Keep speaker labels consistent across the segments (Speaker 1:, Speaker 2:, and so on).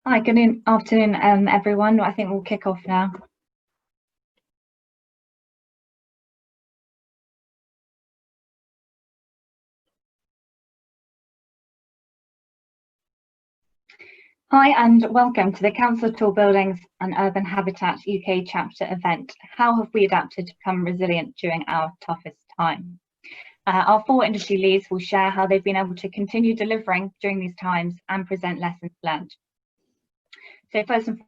Speaker 1: Hi, good afternoon, everyone. I think we'll kick off now. Hi, and welcome to the Council of Tall Buildings and Urban Habitat UK Chapter event. How have we adapted to become resilient during our toughest time? Our four industry leads will share how they've been able to continue delivering during these times and present lessons learned. So first and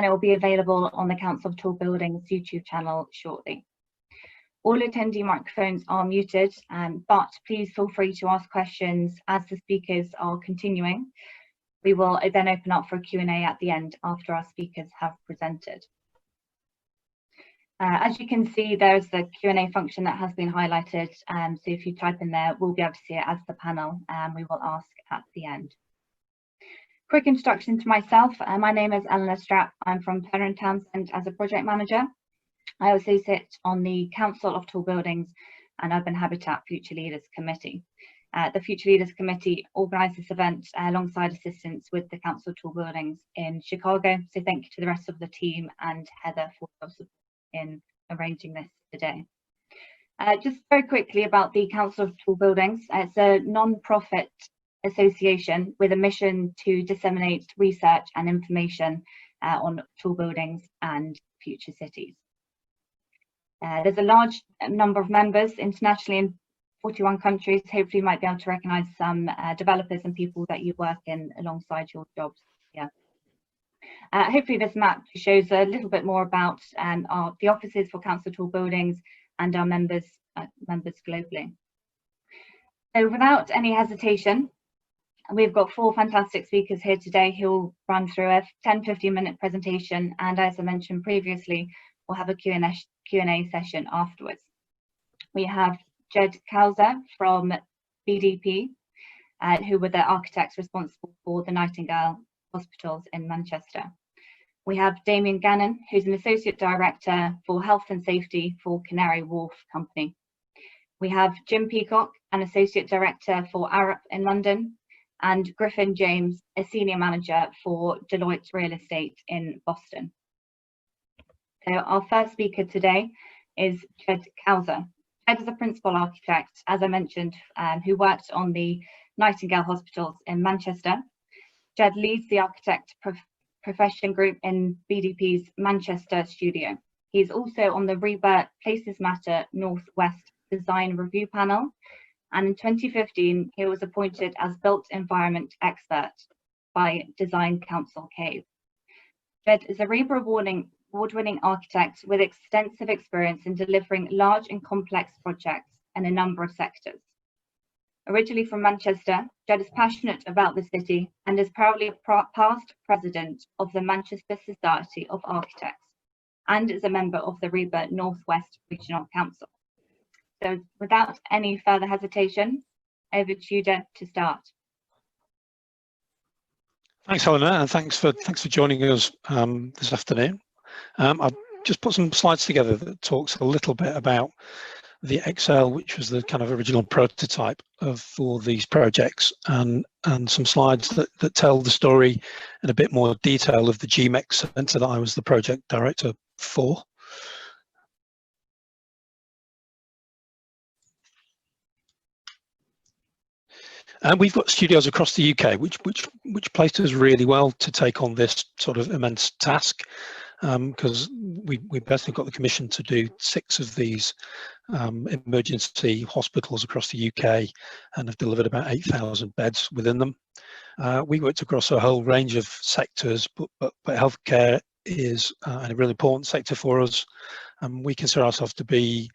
Speaker 1: it will be available on the Council of Tall Buildings YouTube channel shortly. All attendee microphones are muted, but please feel free to ask questions as the speakers are continuing. We will then open up for a Q&A at the end after our speakers have presented. As you can see, there's the Q&A function that has been highlighted. So if you type in there, we'll be able to see it as the panel, and we will ask at the end. Quick introduction to myself. My name is Elinor Strapp. I'm from Townsend as a project manager. I also sit on the Council of Tall Buildings and Urban Habitat Future Leaders Committee. The Future Leaders Committee organised this event alongside assistance with the Council of Tall Buildings in Chicago. So thank you to the rest of the team and Heather for support in arranging this today. Just very quickly about the Council of Tall Buildings. It's a non-profit association with a mission to disseminate research and information on tall buildings and future cities. There's a large number of members internationally in 41 countries. Hopefully you might be able to recognise some developers and people that you work in alongside your jobs here. Hopefully this map shows a little bit more about the offices for Council of Tall Buildings and our members globally. So without any hesitation, we've got four fantastic speakers here today who will run through a 10-15 minute presentation, and as I mentioned previously, we'll have a Q&A session afterwards. We have Ged Couser from BDP, who were the architects responsible for the Nightingale Hospitals in Manchester. We have Damien Gannon, who's an Associate Director for Health and Safety for Canary Wharf Company. We have Jim Peacock, an Associate Director for Arup in London, and Griffin James, a Senior Manager for Deloitte Real Estate in Boston. So our first speaker today is Ged Couser. Ged is a principal architect, as I mentioned, who worked on the Nightingale Hospitals in Manchester. Ged leads the architect profession group in BDP's Manchester studio. He's also on the REBA Places Matter Northwest Design Review Panel, and in 2015 he was appointed as Built Environment Expert by Design Council Cave. Ged is a REBA award-winning architect with extensive experience in delivering large and complex projects in a number of sectors. Originally from Manchester, Ged is passionate about the city and is proudly a past president of the Manchester Society of Architects and is a member of the REBA Northwest Regional Council. So without any further hesitation, over to you, Ged, to start.
Speaker 2: Thanks, Eleanor, and thanks for joining us this afternoon. I've just put some slides together that talks a little bit about the Excel, which was the kind of original prototype for these projects, and some slides that tell the story in a bit more detail of the GMEX Centre that I was the project director for. And we've got studios across the UK, which placed us really well to take on this sort of immense task, because we basically got the commission to do 6 of these emergency hospitals across the UK and have delivered about 8,000 beds within them. We worked across a whole range of sectors, but healthcare is a really important sector for us. We consider ourselves to be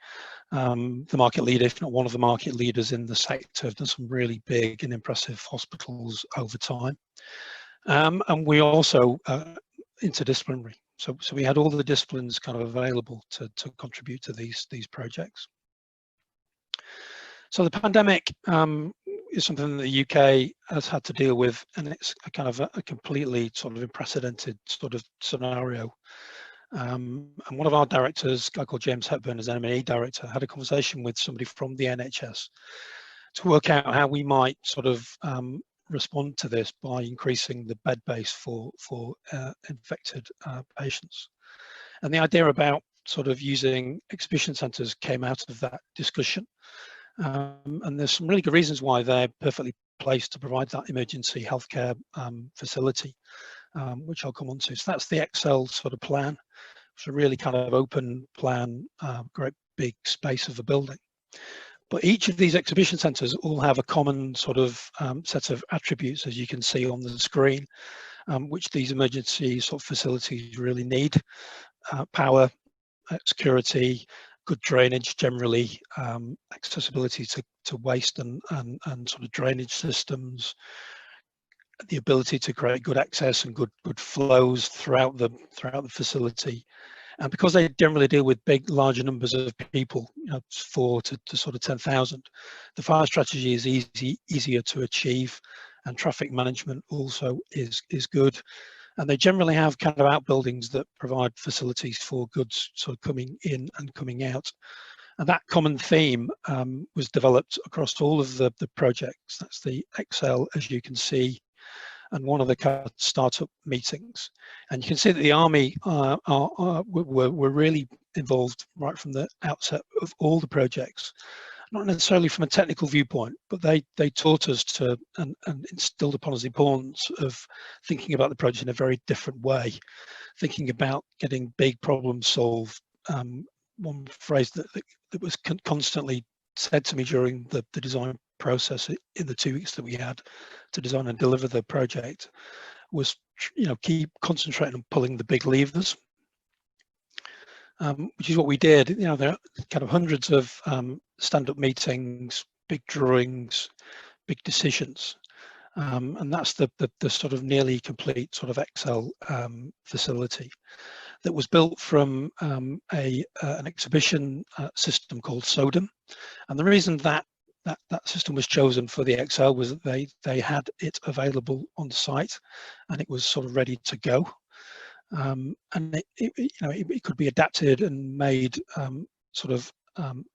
Speaker 2: the market leader, if not one of the market leaders in the sector. Have done some really big and impressive hospitals over time, and we also interdisciplinary. So we had all the disciplines kind of available to contribute to these projects. So the pandemic is something that the UK has had to deal with, and it's a kind of a completely sort of unprecedented sort of scenario. And one of our directors, a guy called James Hepburn, as M&E director, had a conversation with somebody from the NHS to work out how we might sort of respond to this by increasing the bed base for infected patients. And the idea about sort of using exhibition centres came out of that discussion. And there's some really good reasons why they're perfectly placed to provide that emergency healthcare facility, which I'll come on to. So that's the Excel sort of plan. It's a really kind of open plan, great big space of a building. But each of these exhibition centres all have a common sort of set of attributes, as you can see on the screen, which these emergency sort of facilities really need. Power, security, good drainage generally, accessibility to waste and sort of drainage systems, the ability to create good access and good flows throughout the facility. And because they generally deal with larger numbers of people, 4 to sort of 10,000, the fire strategy is easier to achieve, and traffic management also is good. And they generally have kind of outbuildings that provide facilities for goods sort of coming in and coming out. And that common theme was developed across all of the projects. That's the Excel, as you can see, and one of the startup meetings. And you can see that the Army were really involved right from the outset of all the projects, not necessarily from a technical viewpoint, but they taught us to and instilled upon us the importance of thinking about the project in a very different way, thinking about getting big problems solved. One phrase that was constantly said to me during the design process in the 2 weeks that we had to design and deliver the project was, keep concentrating on pulling the big levers, which is what we did. There are kind of hundreds of stand-up meetings, big drawings, big decisions, and that's the sort of nearly complete sort of Excel facility that was built from an exhibition system called SODEM. And the reason that system was chosen for the Excel was that they had it available on site and it was sort of ready to go. And it could be adapted and made sort of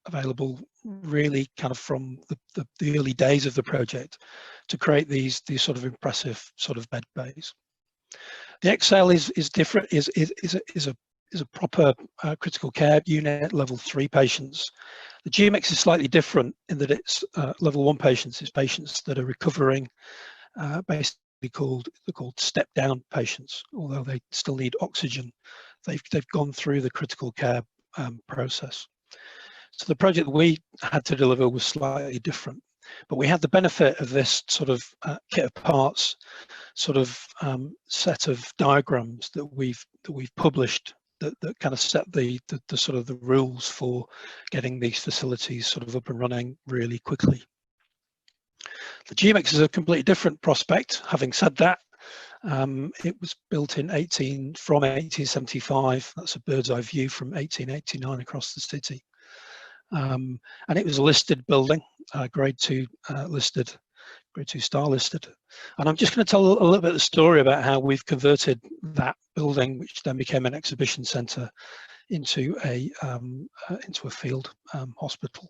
Speaker 2: available really kind of from the early days of the project to create these sort of impressive sort of bed bays. The Excel is different, is a proper critical care unit, level 3 patients. The GMX is slightly different in that it's level 1 patients. It's patients that are recovering, basically they're called step down patients, although they still need oxygen. They've gone through the critical care process. So the project that we had to deliver was slightly different, but we had the benefit of this sort of kit of parts, sort of set of diagrams that we've published that kind of set the sort of the rules for getting these facilities sort of up and running really quickly. The GMX is a completely different prospect. Having said that, it was built from 1875. That's a bird's eye view from 1889 across the city. And it was a listed building, grade 2 listed, grade 2 star listed. And I'm just going to tell a little bit of the story about how we've converted that building, which then became an exhibition centre, into a field hospital.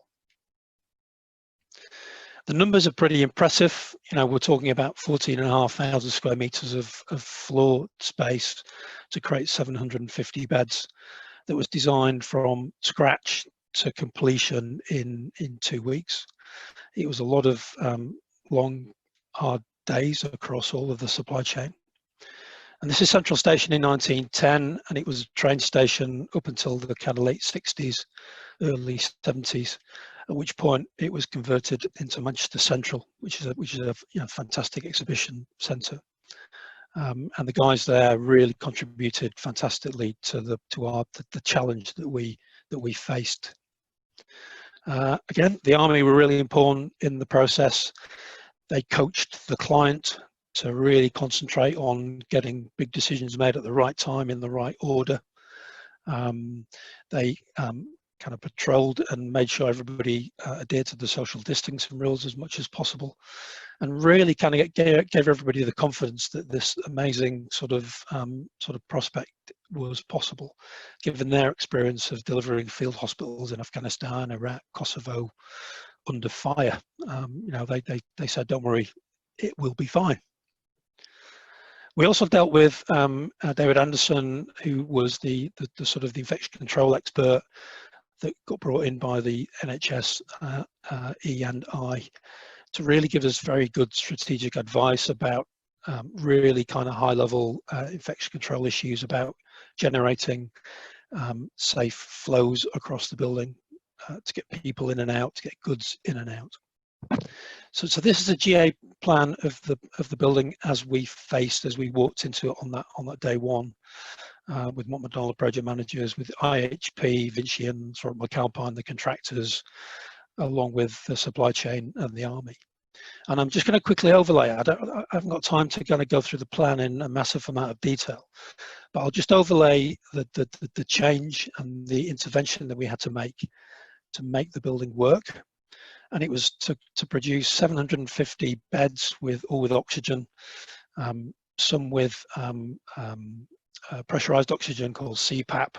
Speaker 2: The numbers are pretty impressive. We're talking about 14,500 square metres of floor space to create 750 beds that was designed from scratch to completion in 2 weeks. It was a lot of long, hard days across all of the supply chain. And this is Central Station in 1910, and it was a train station up until the kind of late 60s, early 70s, at which point it was converted into Manchester Central, which is a fantastic exhibition centre. And the guys there really contributed fantastically to the challenge that we faced. Again, the Army were really important in the process. They coached the client to really concentrate on getting big decisions made at the right time in the right order. They kind of patrolled and made sure everybody adhered to the social distancing rules as much as possible. and really kind of gave everybody the confidence that this amazing sort of prospect was possible, given their experience of delivering field hospitals in Afghanistan, Iraq, Kosovo under fire. You know, they said, don't worry, it will be fine. We also dealt with David Anderson, who was the sort of the infection control expert that got brought in by the NHS E&I to really give us very good strategic advice about really kind of high level infection control issues, about generating safe flows across the building to get people in and out, to get goods in and out. So this is a GA plan of the building as we walked into it on that day one, with Mott MacDonald project managers, with IHP, Vinci and sort of McAlpine, the contractors, along with the supply chain and the army. And I'm just going to quickly overlay. I haven't got time to kind of go through the plan in a massive amount of detail, but I'll just overlay the change and the intervention that we had to make the building work. And it was to produce 750 beds all with oxygen, some with pressurized oxygen called CPAP,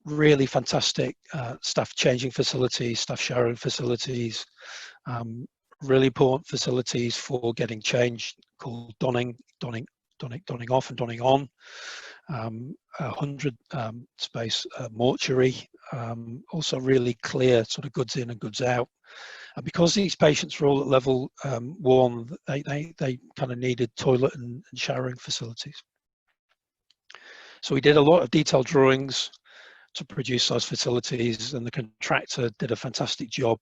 Speaker 2: really fantastic staff changing facilities, staff showering facilities, really important facilities for getting changed called donning off and donning on, 100 space mortuary, also really clear sort of goods in and goods out. And because these patients were all at level 1, they kind of needed toilet and showering facilities. So we did a lot of detailed drawings to produce those facilities, and the contractor did a fantastic job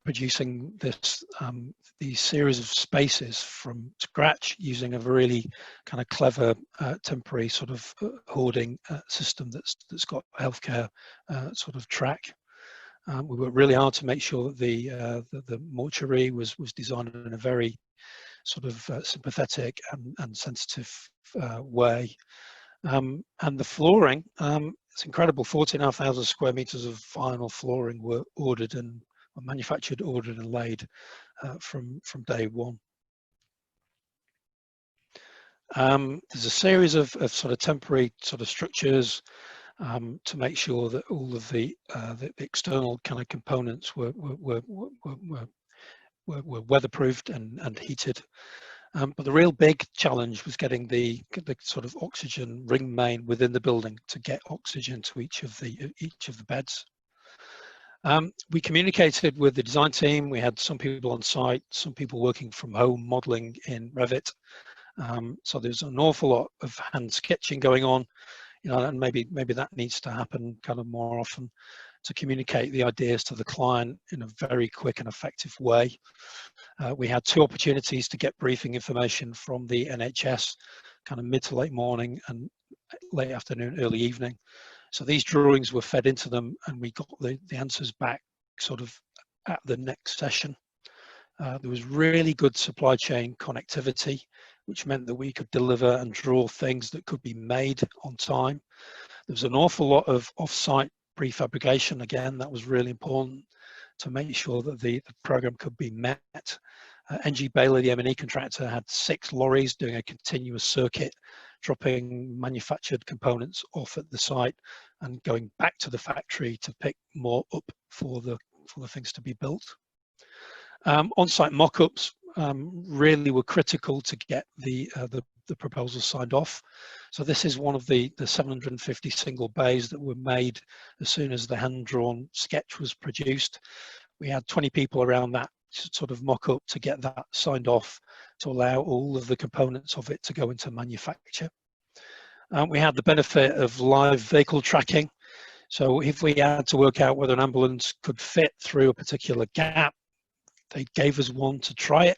Speaker 2: producing these series of spaces from scratch using a really kind of clever temporary sort of hoarding system that's got a healthcare sort of track. We worked really hard to make sure that the mortuary was designed in a very sort of sympathetic and sensitive way. And the flooring, it's incredible, 14,500 square meters of vinyl flooring were ordered and manufactured, ordered and laid from day one. There's a series of sort of temporary sort of structures to make sure that all of the external kind of components were weatherproofed and heated. But the real big challenge was getting the sort of oxygen ring main within the building to get oxygen to each of the beds. We communicated with the design team. We had some people on site, some people working from home, modeling in Revit. So there's an awful lot of hand sketching going on, you know, and maybe that needs to happen kind of more often to communicate the ideas to the client in a very quick and effective way. We had 2 opportunities to get briefing information from the NHS, kind of mid to late morning and late afternoon, early evening. So these drawings were fed into them, and we got the answers back sort of at the next session. There was really good supply chain connectivity, which meant that we could deliver and draw things that could be made on time. There was an awful lot of off-site prefabrication. Again, that was really important to make sure that the program could be met. NG Bailey, the M&E contractor, had 6 lorries doing a continuous circuit, dropping manufactured components off at the site and going back to the factory to pick more up for the things to be built. On-site mock-ups really were critical to get the proposal signed off. So this is one of the 750 single bays that were made as soon as the hand-drawn sketch was produced. We had 20 people around that sort of mock-up to get that signed off to allow all of the components of it to go into manufacture. We had the benefit of live vehicle tracking. So if we had to work out whether an ambulance could fit through a particular gap, they gave us one to try it.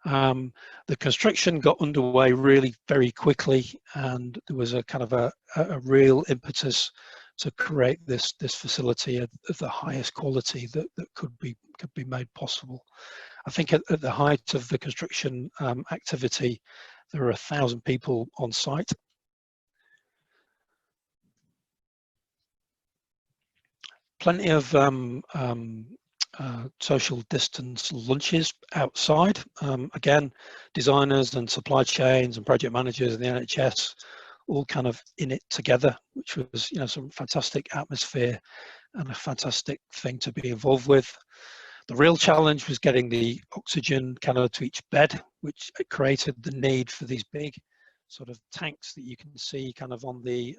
Speaker 2: The construction got underway really very quickly, and there was a kind of a real impetus to create this facility of the highest quality that could be made possible. I think at the height of the construction activity, there were 1,000 people on site. Plenty of social distance lunches outside. Again, designers and supply chains and project managers and the NHS all kind of in it together, which was, you know, some fantastic atmosphere and a fantastic thing to be involved with. The real challenge was getting the oxygen kind of to each bed, which created the need for these big sort of tanks that you can see kind of on the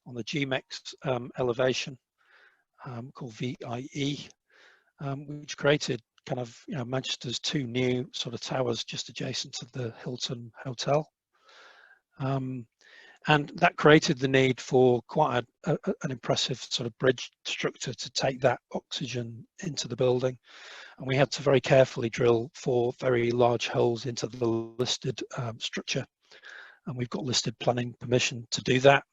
Speaker 2: GMEX elevation called VIE, which created kind of, you know, Manchester's 2 new sort of towers just adjacent to the Hilton Hotel. And that created the need for quite an impressive sort of bridge structure to take that oxygen into the building. And we had to very carefully drill 4 very large holes into the listed structure. And we've got listed planning permission to do that.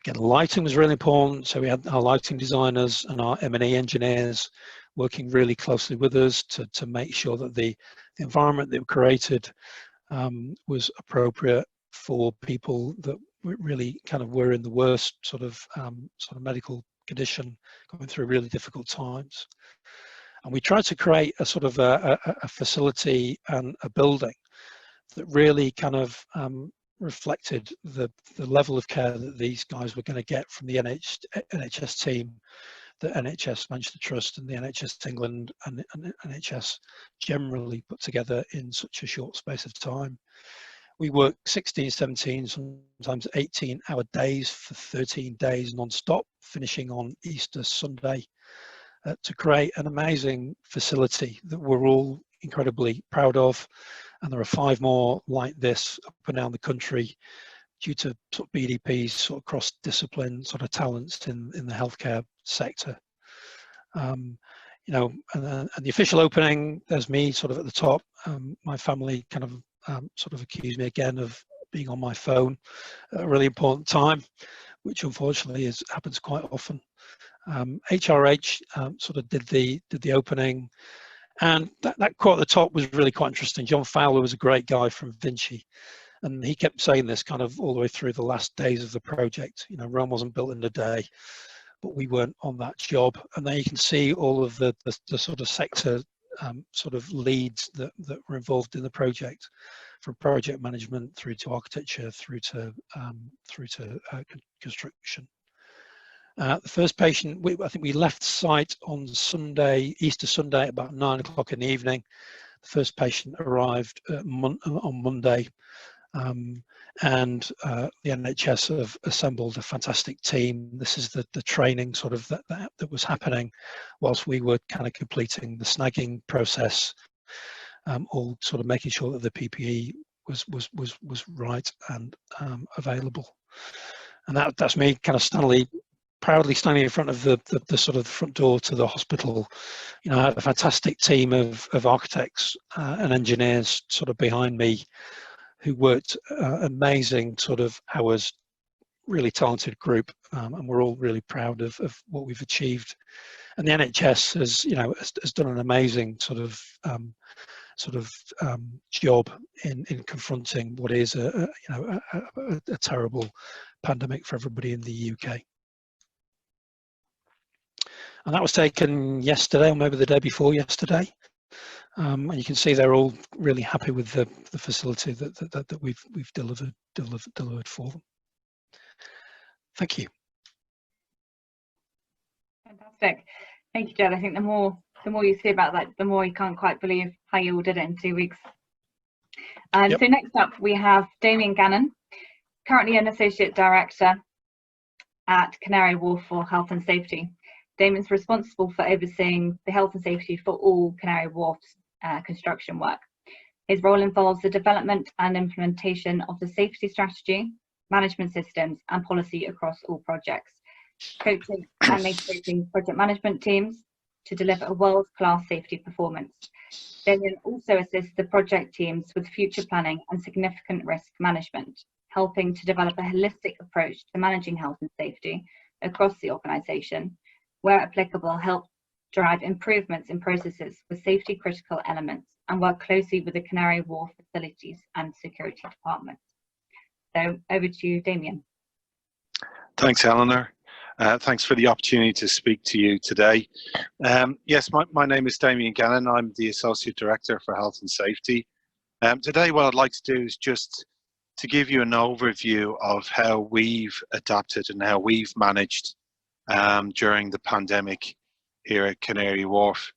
Speaker 2: Again, lighting was really important. So we had our lighting designers and our M&E engineers working really closely with us to make sure that the environment that we created was appropriate for people that really kind of were in the worst sort of medical condition, going through really difficult times. And we tried to create a sort of a facility and a building that really kind of reflected the level of care that these guys were going to get from the NHS team, the NHS Manchester Trust and the NHS England and NHS generally put together in such a short space of time. We worked 16, 17, sometimes 18-hour days for 13 days non-stop, finishing on Easter Sunday, to create an amazing facility that we're all incredibly proud of. And there are 5 more like this up and down the country due to sort of BDP's sort of cross-discipline sort of talents in the healthcare sector. You know, and the official opening, there's me sort of at the top. My family kind of sort of accused me again of being on my phone at a really important time, which unfortunately happens quite often. HRH sort of did the opening, and that quote at the top was really quite interesting. John Fowler was a great guy from Vinci, and he kept saying this kind of all the way through the last days of the project. You know, Rome wasn't built in a day, but we weren't on that job. And there you can see all of the sort of sector sort of leads that were involved in the project, from project management through to architecture through to construction. The first patient, I think we left site on Sunday, Easter Sunday, at about 9 o'clock in the evening. The first patient arrived on Monday, and the NHS have assembled a fantastic team. This is the training sort of that was happening whilst we were kind of completing the snagging process, all sort of making sure that the PPE was right and available. And that's me kind of proudly standing in front of the sort of front door to the hospital. You know, I had a fantastic team of architects and engineers sort of behind me who worked amazing sort of hours, really talented group, and we're all really proud of what we've achieved. And the NHS has done an amazing sort of job in confronting what is a terrible pandemic for everybody in the UK. And that was taken yesterday, or maybe the day before yesterday. And you can see they're all really happy with the facility that we've delivered for them. Thank you.
Speaker 1: Fantastic. Thank you, Ged. I think the more you see about that, the more you can't quite believe how you all did it in 2 weeks.
Speaker 2: Yep.
Speaker 1: So next up, we have Damien Gannon, currently an Associate Director at Canary Wharf for Health and Safety. Damien's responsible for overseeing the health and safety for all Canary Wharf's construction work. His role involves the development and implementation of the safety strategy, management systems and policy across all projects, coaching and motivating project management teams to deliver a world-class safety performance. Damien also assists the project teams with future planning and significant risk management, helping to develop a holistic approach to managing health and safety across the organisation, where applicable, help drive improvements in processes with safety critical elements and work closely with the Canary Wharf facilities and security departments. So over to you, Damien.
Speaker 3: Thanks, Elinor. Thanks for the opportunity to speak to you today. Yes, my name is Damien Gannon. I'm the Associate Director for Health and Safety. Today, what I'd like to do is just to give you an overview of how we've adapted and how we've managed during the pandemic here at Canary Wharf.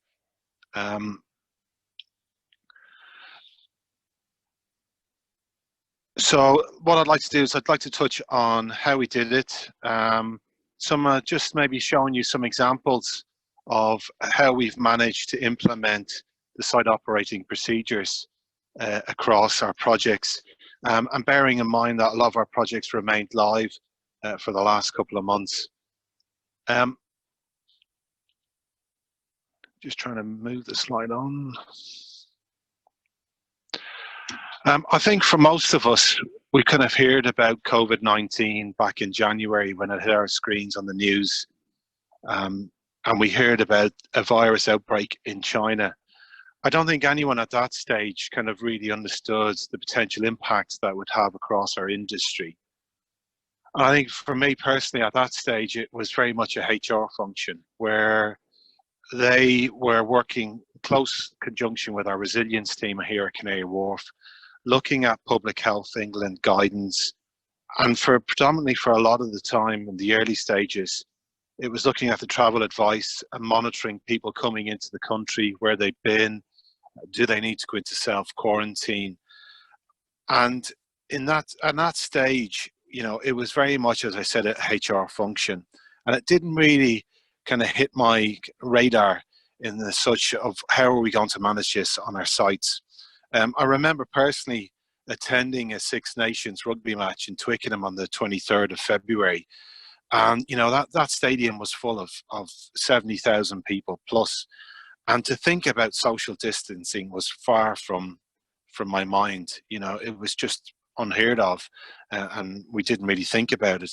Speaker 3: So what I'd like to do is I'd like to touch on how we did it. Just maybe showing you some examples of how we've managed to implement the site operating procedures across our projects, and bearing in mind that a lot of our projects remained live for the last couple of months. Just trying to move the slide on. I think for most of us, we kind of heard about COVID-19 back in January when it hit our screens on the news. And we heard about a virus outbreak in China. I don't think anyone at that stage kind of really understood the potential impacts that would have across our industry. And I think for me personally at that stage, it was very much a HR function where they were working in close conjunction with our resilience team here at Canary Wharf, looking at Public Health England guidance, and predominantly for a lot of the time in the early stages, it was looking at the travel advice and monitoring people coming into the country, where they've been, do they need to go into self-quarantine. And at that stage, you know, it was very much, as I said, a HR function, and it didn't really kind of hit my radar in the such of how are we going to manage this on our sites. I remember personally attending a Six Nations rugby match in Twickenham on the 23rd of February. And, you know, that stadium was full of 70,000 people plus. And to think about social distancing was far from my mind. You know, it was just unheard of, and we didn't really think about it.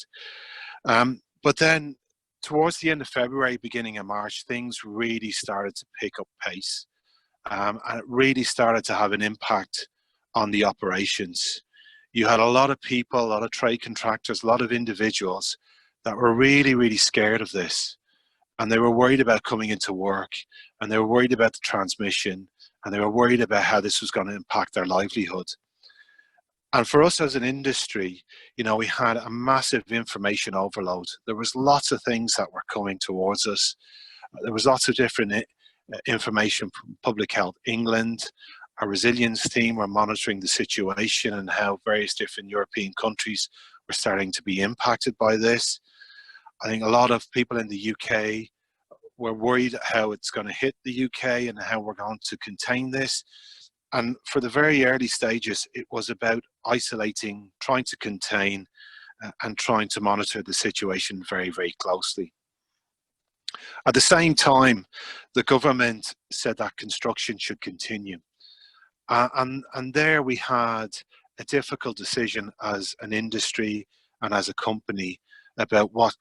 Speaker 3: But then towards the end of February, beginning of March, things really started to pick up pace. And it really started to have an impact on the operations. You had a lot of people, a lot of trade contractors, a lot of individuals that were really, really scared of this. And they were worried about coming into work, and they were worried about the transmission, and they were worried about how this was going to impact their livelihood. And for us as an industry, you know, we had a massive information overload. There was lots of things that were coming towards us. There was lots of different information from Public Health England. Our resilience team were monitoring the situation and how various different European countries were starting to be impacted by this. I think a lot of people in the UK were worried how it's going to hit the UK and how we're going to contain this. And for the very early stages, it was about isolating, trying to contain, and trying to monitor the situation very, very closely. At the same time, the government said that construction should continue. And there we had a difficult decision as an industry and as a company about what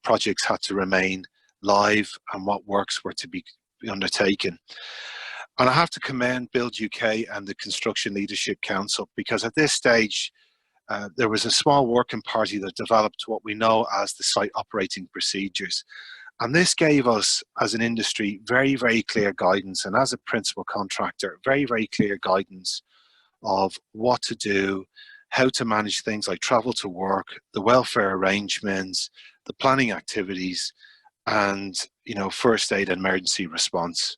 Speaker 3: projects had to remain live and what works were to be undertaken. And I have to commend Build UK and the Construction Leadership Council, because at this stage, there was a small working party that developed what we know as the site operating procedures. And this gave us, as an industry, very, very clear guidance, and as a principal contractor, very, very clear guidance of what to do, how to manage things like travel to work, the welfare arrangements, the planning activities, and, you know, first aid and emergency response.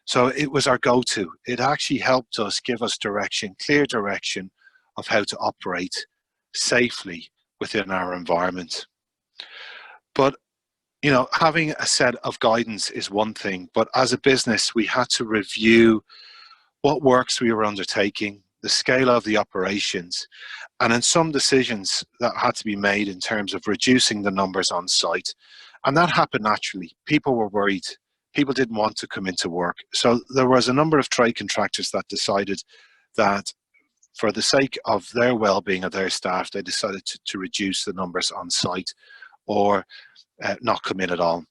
Speaker 3: So it was our go-to. It actually helped us give us direction, clear direction of how to operate safely within our environment. But you know, having a set of guidance is one thing, but as a business, we had to review what works we were undertaking, the scale of the operations, and then some decisions that had to be made in terms of reducing the numbers on site. And that happened naturally. People were worried. People didn't want to come into work. So there was a number of trade contractors that decided that for the sake of their well-being of their staff, they decided to reduce the numbers on site or not come in at all.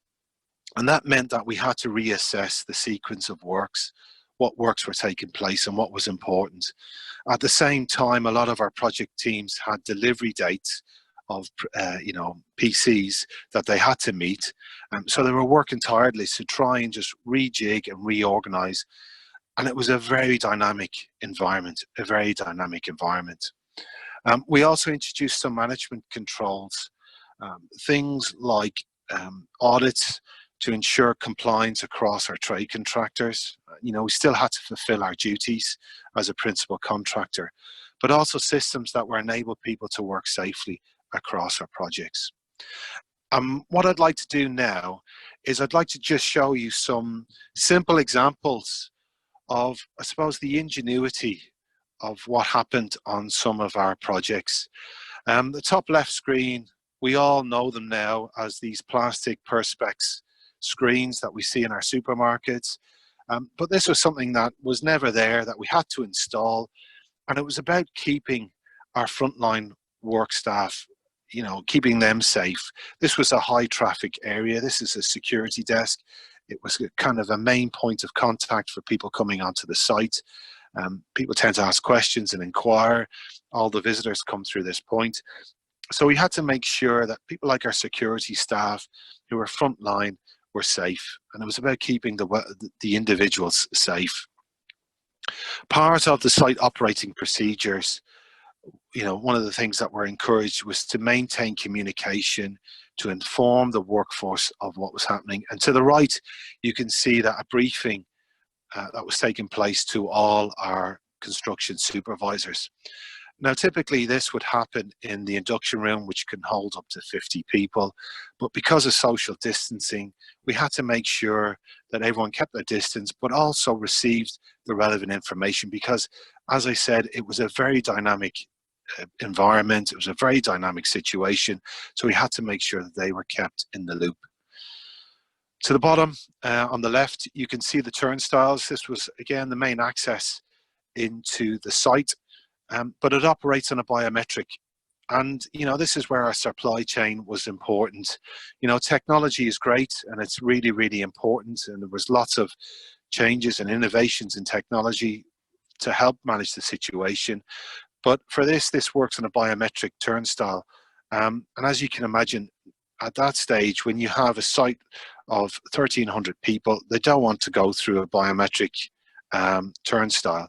Speaker 3: And that meant that we had to reassess the sequence of works, what works were taking place and what was important. At the same time, a lot of our project teams had delivery dates you know, PCs that they had to meet. So they were working tirelessly to try and just rejig and reorganize. And it was a very dynamic environment, We also introduced some management controls, things like audits to ensure compliance across our trade contractors. You know, we still had to fulfill our duties as a principal contractor, but also systems that will enable people to work safely across our projects. What I'd like to do now is I'd like to just show you some simple examples of, I suppose, the ingenuity of what happened on some of our projects. The top left screen, we all know them now as these plastic perspex screens that we see in our supermarkets. But this was something that was never there, that we had to install. And it was about keeping our frontline work staff, you know, keeping them safe. This was a high traffic area. This is a security desk. It was kind of a main point of contact for people coming onto the site. People tend to ask questions and inquire. All the visitors come through this point. So we had to make sure that people like our security staff who were frontline were safe. And it was about keeping the individuals safe. Part of the site operating procedures, you know, one of the things that were encouraged was to maintain communication, to inform the workforce of what was happening. And to the right, you can see that a briefing that was taking place to all our construction supervisors. Now, typically this would happen in the induction room, which can hold up to 50 people. But because of social distancing, we had to make sure that everyone kept their distance, but also received the relevant information because, as I said, it was a very dynamic environment. It was a very dynamic situation. So we had to make sure that they were kept in the loop. To the bottom, on the left, you can see the turnstiles. This was, again, the main access into the site. But it operates on a biometric. And, you know, this is where our supply chain was important. You know, technology is great and it's really, really important. And there was lots of changes and innovations in technology to help manage the situation. But for this works on a biometric turnstile. And as you can imagine, at that stage, when you have a site of 1,300 people, they don't want to go through a biometric turnstile.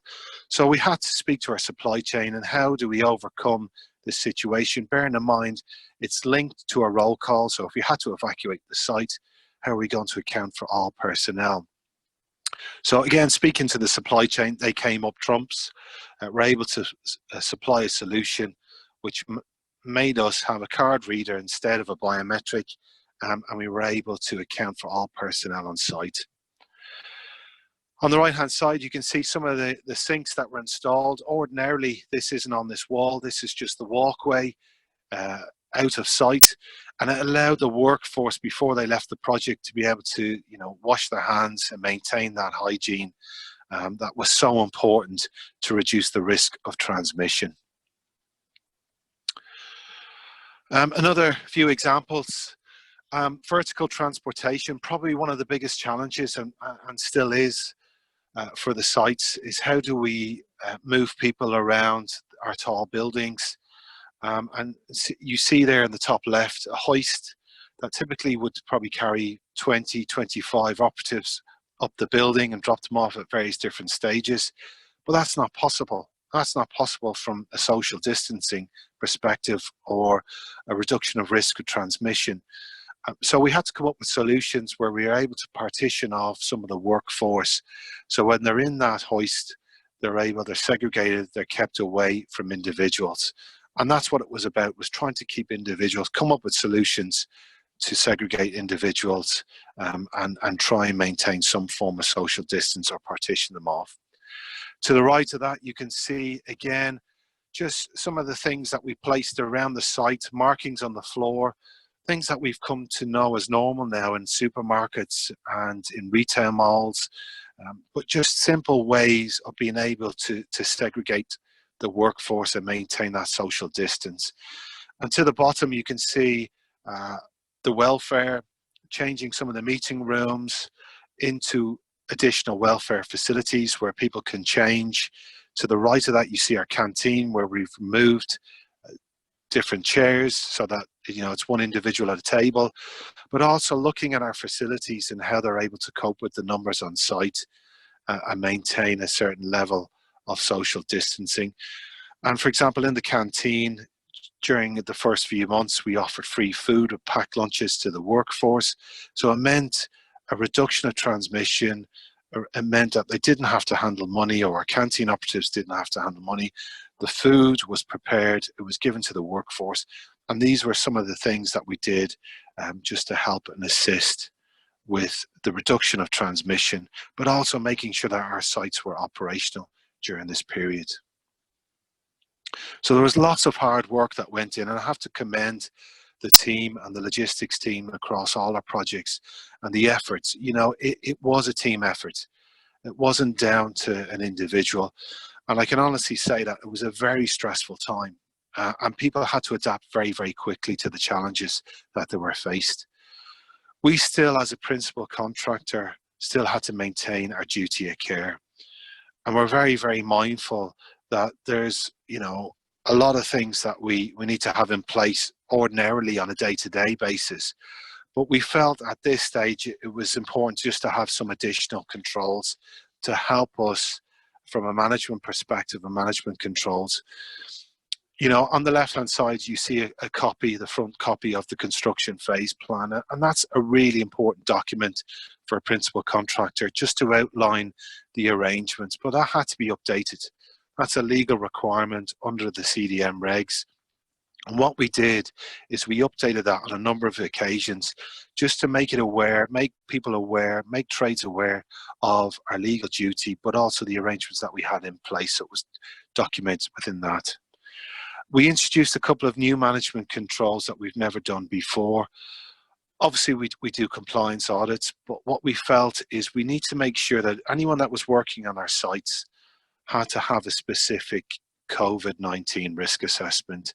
Speaker 3: So we had to speak to our supply chain and how do we overcome this situation, bearing in mind it's linked to a roll call. So if we had to evacuate the site, how are we going to account for all personnel? So again, speaking to the supply chain, they came up trumps. We're able to supply a solution which made us have a card reader instead of a biometric, and we were able to account for all personnel on site. On the right hand side, you can see some of the sinks that were installed. Ordinarily, this isn't on this wall. This is just the walkway out of sight, and it allowed the workforce before they left the project to be able to, you know, wash their hands and maintain that hygiene that was so important to reduce the risk of transmission. Another few examples. Vertical transportation, probably one of the biggest challenges and still is for the sites, is how do we move people around our tall buildings. And you see there in the top left, a hoist that typically would probably carry 20, 25 operatives up the building and drop them off at various different stages. But that's not possible. That's not possible from a social distancing perspective or a reduction of risk of transmission. So we had to come up with solutions where we are able to partition off some of the workforce. So when they're in that hoist, they're segregated, they're kept away from individuals. And that's what it was about, was trying to keep individuals, come up with solutions to segregate individuals and try and maintain some form of social distance or partition them off. To the right of that, you can see, again, just some of the things that we placed around the site, markings on the floor, things that we've come to know as normal now in supermarkets and in retail malls, but just simple ways of being able to segregate the workforce and maintain that social distance. And to the bottom, you can see the welfare, changing some of the meeting rooms into additional welfare facilities where people can change. To the right of that, you see our canteen, where we've moved different chairs so that, you know, it's one individual at a table, but also looking at our facilities and how they're able to cope with the numbers on site and maintain a certain level of social distancing. And for example, in the canteen, during the first few months, we offered free food or packed lunches to the workforce. So it meant a reduction of transmission. It meant that they didn't have to handle money, or our canteen operatives didn't have to handle money. The food was prepared, it was given to the workforce. And these were some of the things that we did just to help and assist with the reduction of transmission, but also making sure that our sites were operational during this period. So there was lots of hard work that went in, and I have to commend the team and the logistics team across all our projects and the efforts. You know, it was a team effort. It wasn't down to an individual. And I can honestly say that it was a very stressful time, and people had to adapt very, very quickly to the challenges that they were faced. We still, as a principal contractor, still had to maintain our duty of care. And we're very, very mindful that there's, you know, a lot of things that we need to have in place ordinarily on a day-to-day basis. But we felt at this stage it was important just to have some additional controls to help us from a management perspective and management controls. You know, on the left-hand side, you see a copy, the front copy of the construction phase plan, and that's a really important document for a principal contractor, just to outline the arrangements, but that had to be updated. That's a legal requirement under the CDM regs. And what we did is we updated that on a number of occasions just to make it aware, make people aware, make trades aware of our legal duty, but also the arrangements that we had in place. So it was documented within that. We introduced a couple of new management controls that we've never done before. Obviously, we do compliance audits, but what we felt is we need to make sure that anyone that was working on our sites had to have a specific COVID-19 risk assessment.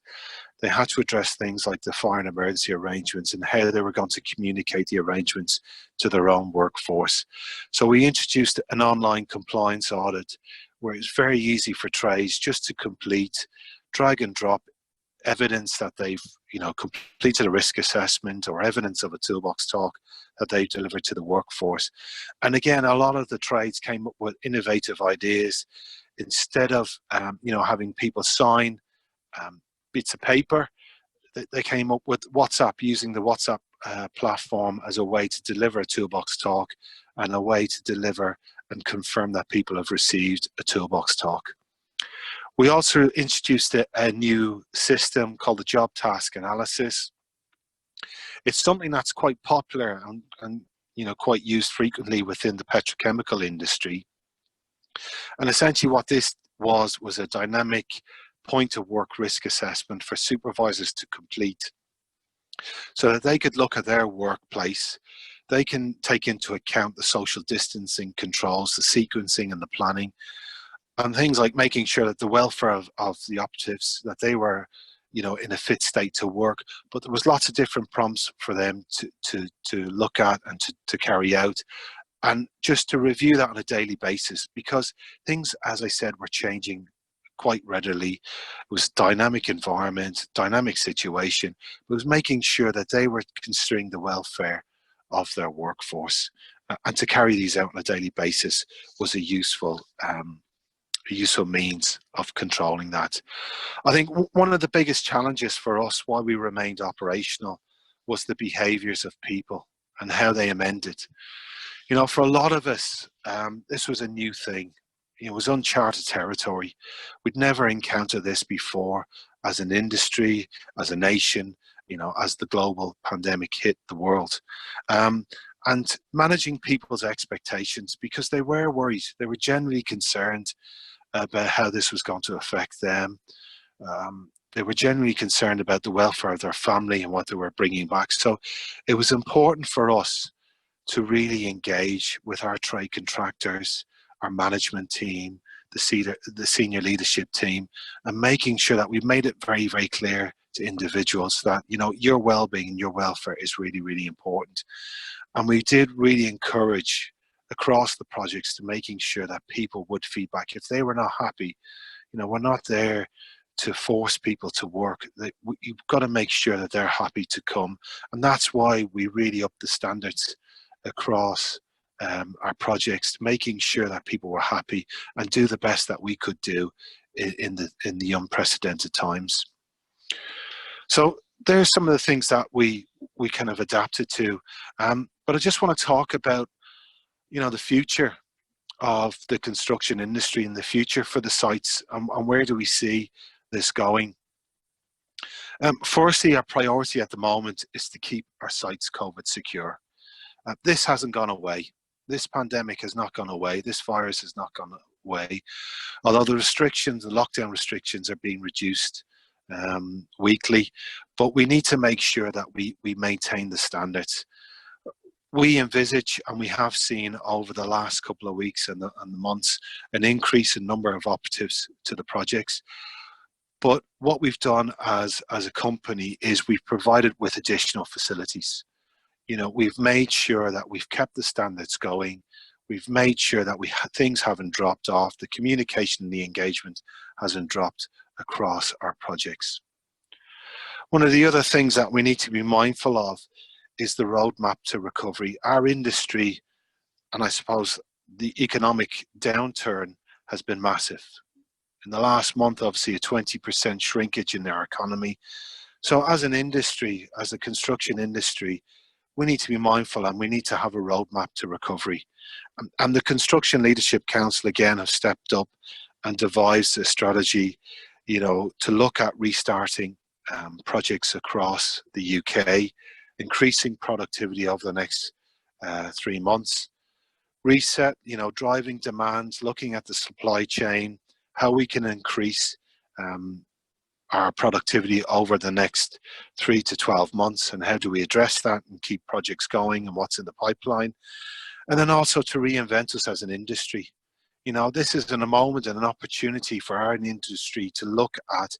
Speaker 3: They had to address things like the fire and emergency arrangements and how they were going to communicate the arrangements to their own workforce. So we introduced an online compliance audit where it's very easy for trades just to complete, drag and drop evidence that they've, you know, completed a risk assessment or evidence of a toolbox talk that they delivered to the workforce. And again, a lot of the trades came up with innovative ideas. Instead of you know, having people sign bits of paper, they came up with WhatsApp, using the WhatsApp platform as a way to deliver a toolbox talk and a way to deliver and confirm that people have received a toolbox talk. We also introduced a new system called the job task analysis. It's something that's quite popular and you know, quite used frequently within the petrochemical industry. And essentially what this was a dynamic point of work risk assessment for supervisors to complete so that they could look at their workplace. They can take into account the social distancing controls, the sequencing and the planning, and things like making sure that the welfare of the operatives, that they were, you know, in a fit state to work. But there was lots of different prompts for them to look at and to carry out. And just to review that on a daily basis, because things, as I said, were changing quite readily. It was a dynamic environment, dynamic situation. It was making sure that they were considering the welfare of their workforce. And to carry these out on a daily basis was a useful means of controlling that. I think one of the biggest challenges for us while we remained operational was the behaviours of people and how they amended. You know, for a lot of us, this was a new thing. It was uncharted territory. We'd never encountered this before as an industry, as a nation, you know, as the global pandemic hit the world. And managing people's expectations, because they were worried. They were genuinely concerned about how this was going to affect them. They were genuinely concerned about the welfare of their family and what they were bringing back. So it was important for us to really engage with our trade contractors, our management team, the senior leadership team, and making sure that we made it very, very clear to individuals that, you know, your well-being and your welfare is really, really important. And we did really encourage across the projects to making sure that people would feedback. If they were not happy, you know, we're not there to force people to work. You've got to make sure that they're happy to come, and that's why we really up the standards across our projects, making sure that people were happy and do the best that we could do in the unprecedented times. So there's some of the things that we kind of adapted to, but I just want to talk about, you know, the future of the construction industry and the future for the sites, and where do we see this going. Firstly, our priority at the moment is to keep our sites COVID secure. This hasn't gone away. This pandemic has not gone away. This virus has not gone away. Although the restrictions, the lockdown restrictions, are being reduced weekly, but we need to make sure that we maintain the standards. We envisage, and we have seen over the last couple of weeks and the months, an increase in number of operatives to the projects. But what we've done as a company is we've provided with additional facilities. You know, we've made sure that we've kept the standards going. We've made sure that things haven't dropped off. The communication and the engagement hasn't dropped across our projects. One of the other things that we need to be mindful of is the roadmap to recovery. Our industry, and I suppose the economic downturn, has been massive. In the last month, obviously, a 20% shrinkage in our economy. So as an industry, as a construction industry, we need to be mindful, and we need to have a roadmap to recovery. And the Construction Leadership Council, again, have stepped up and devised a strategy, you know, to look at restarting projects across the UK, increasing productivity over the next 3 months, reset, you know, driving demands, looking at the supply chain, how we can increase our productivity over the next 3 to 12 months, and how do we address that and keep projects going, and what's in the pipeline. And then also to reinvent us as an industry. You know, this is a moment and an opportunity for our industry to look at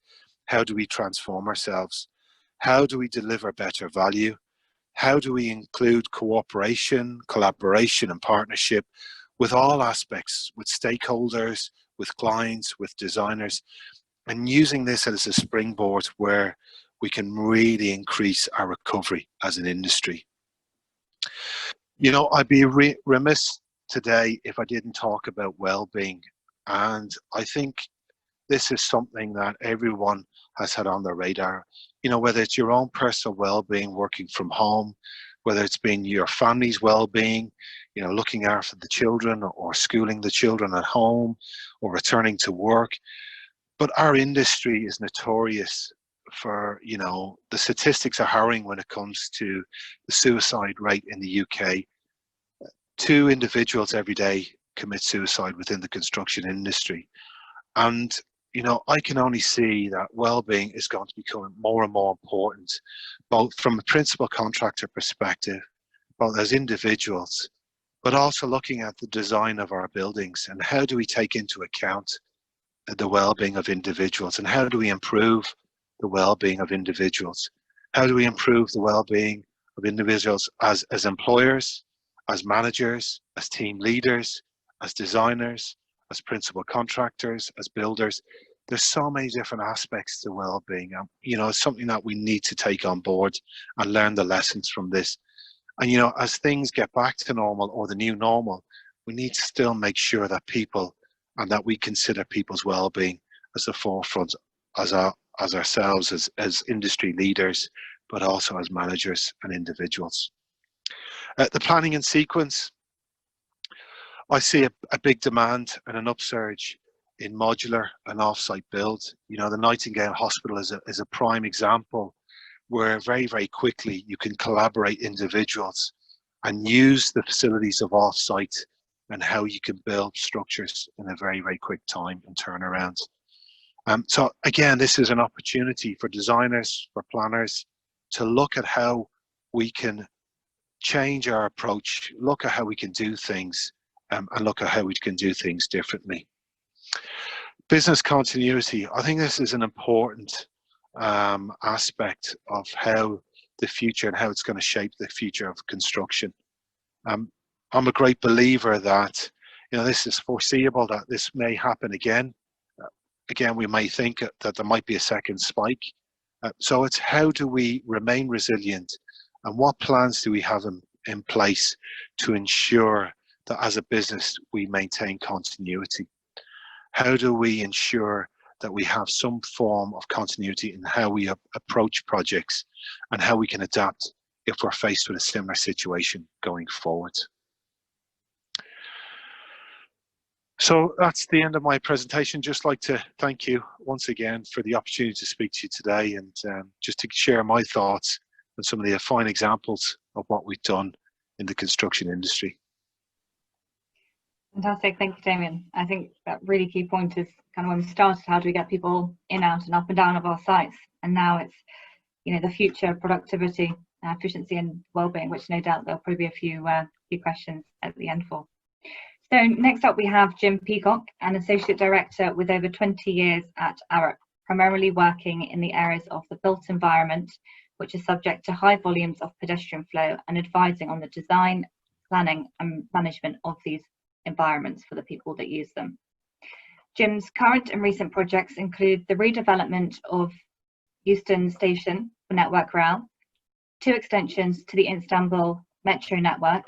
Speaker 3: how do we transform ourselves? How do we deliver better value? How do we include cooperation, collaboration and partnership with all aspects, with stakeholders, with clients, with designers, and using this as a springboard where we can really increase our recovery as an industry. You know, I'd be remiss today if I didn't talk about well-being, and I think this is something that everyone has had on their radar. You know, whether it's your own personal well-being working from home, whether it's been your family's well-being, you know, looking after the children or schooling the children at home or returning to work. But our industry is notorious for, you know, the statistics are harrowing when it comes to the suicide rate in the UK. 2 individuals every day commit suicide within the construction industry. And, you know, I can only see that well-being is going to become more and more important, both from a principal contractor perspective, both as individuals, but also looking at the design of our buildings and how do we take into account the well-being of individuals, and how do we improve the well-being of individuals? How do we improve the well-being of individuals as employers, as managers, as team leaders, as designers, as principal contractors, as builders? There's so many different aspects to well-being. You know, it's something that we need to take on board and learn the lessons from this. And, you know, as things get back to normal or the new normal, we need to still make sure that people, and that we consider people's well-being as the forefront, as ourselves, as industry leaders, but also as managers and individuals. The planning and sequence, I see a big demand and an upsurge in modular and off-site build. You know, the Nightingale Hospital is a prime example where very, very quickly you can collaborate individuals and use the facilities of off-site and how you can build structures in a very, very quick time and turnaround. So again, this is an opportunity for designers, for planners, to look at how we can change our approach, look at how we can do things, and look at how we can do things differently. Business continuity, I think this is an important aspect of how the future and how it's going to shape the future of construction. I'm a great believer that, you know, this is foreseeable, that this may happen again. again, we may think that there might be a second spike. So it's how do we remain resilient, and what plans do we have in place to ensure that as a business we maintain continuity? How do we ensure that we have some form of continuity in how we approach projects and how we can adapt if we're faced with a similar situation going forward? So that's the end of my presentation. Just like to thank you once again for the opportunity to speak to you today, and just to share my thoughts on some of the fine examples of what we've done in the construction industry.
Speaker 1: Fantastic, thank you, Damien. I think that really key point is kind of when we started, how do we get people in, out and up and down of our sites? And now it's, you know, the future productivity, efficiency and well-being, which no doubt there'll probably be a few questions at the end for. So next up we have Jim Peacock, an Associate Director with over 20 years at Arup, primarily working in the areas of the built environment, which is subject to high volumes of pedestrian flow, and advising on the design, planning and management of these environments for the people that use them. Jim's current and recent projects include the redevelopment of Euston Station for Network Rail, 2 extensions to the Istanbul Metro network,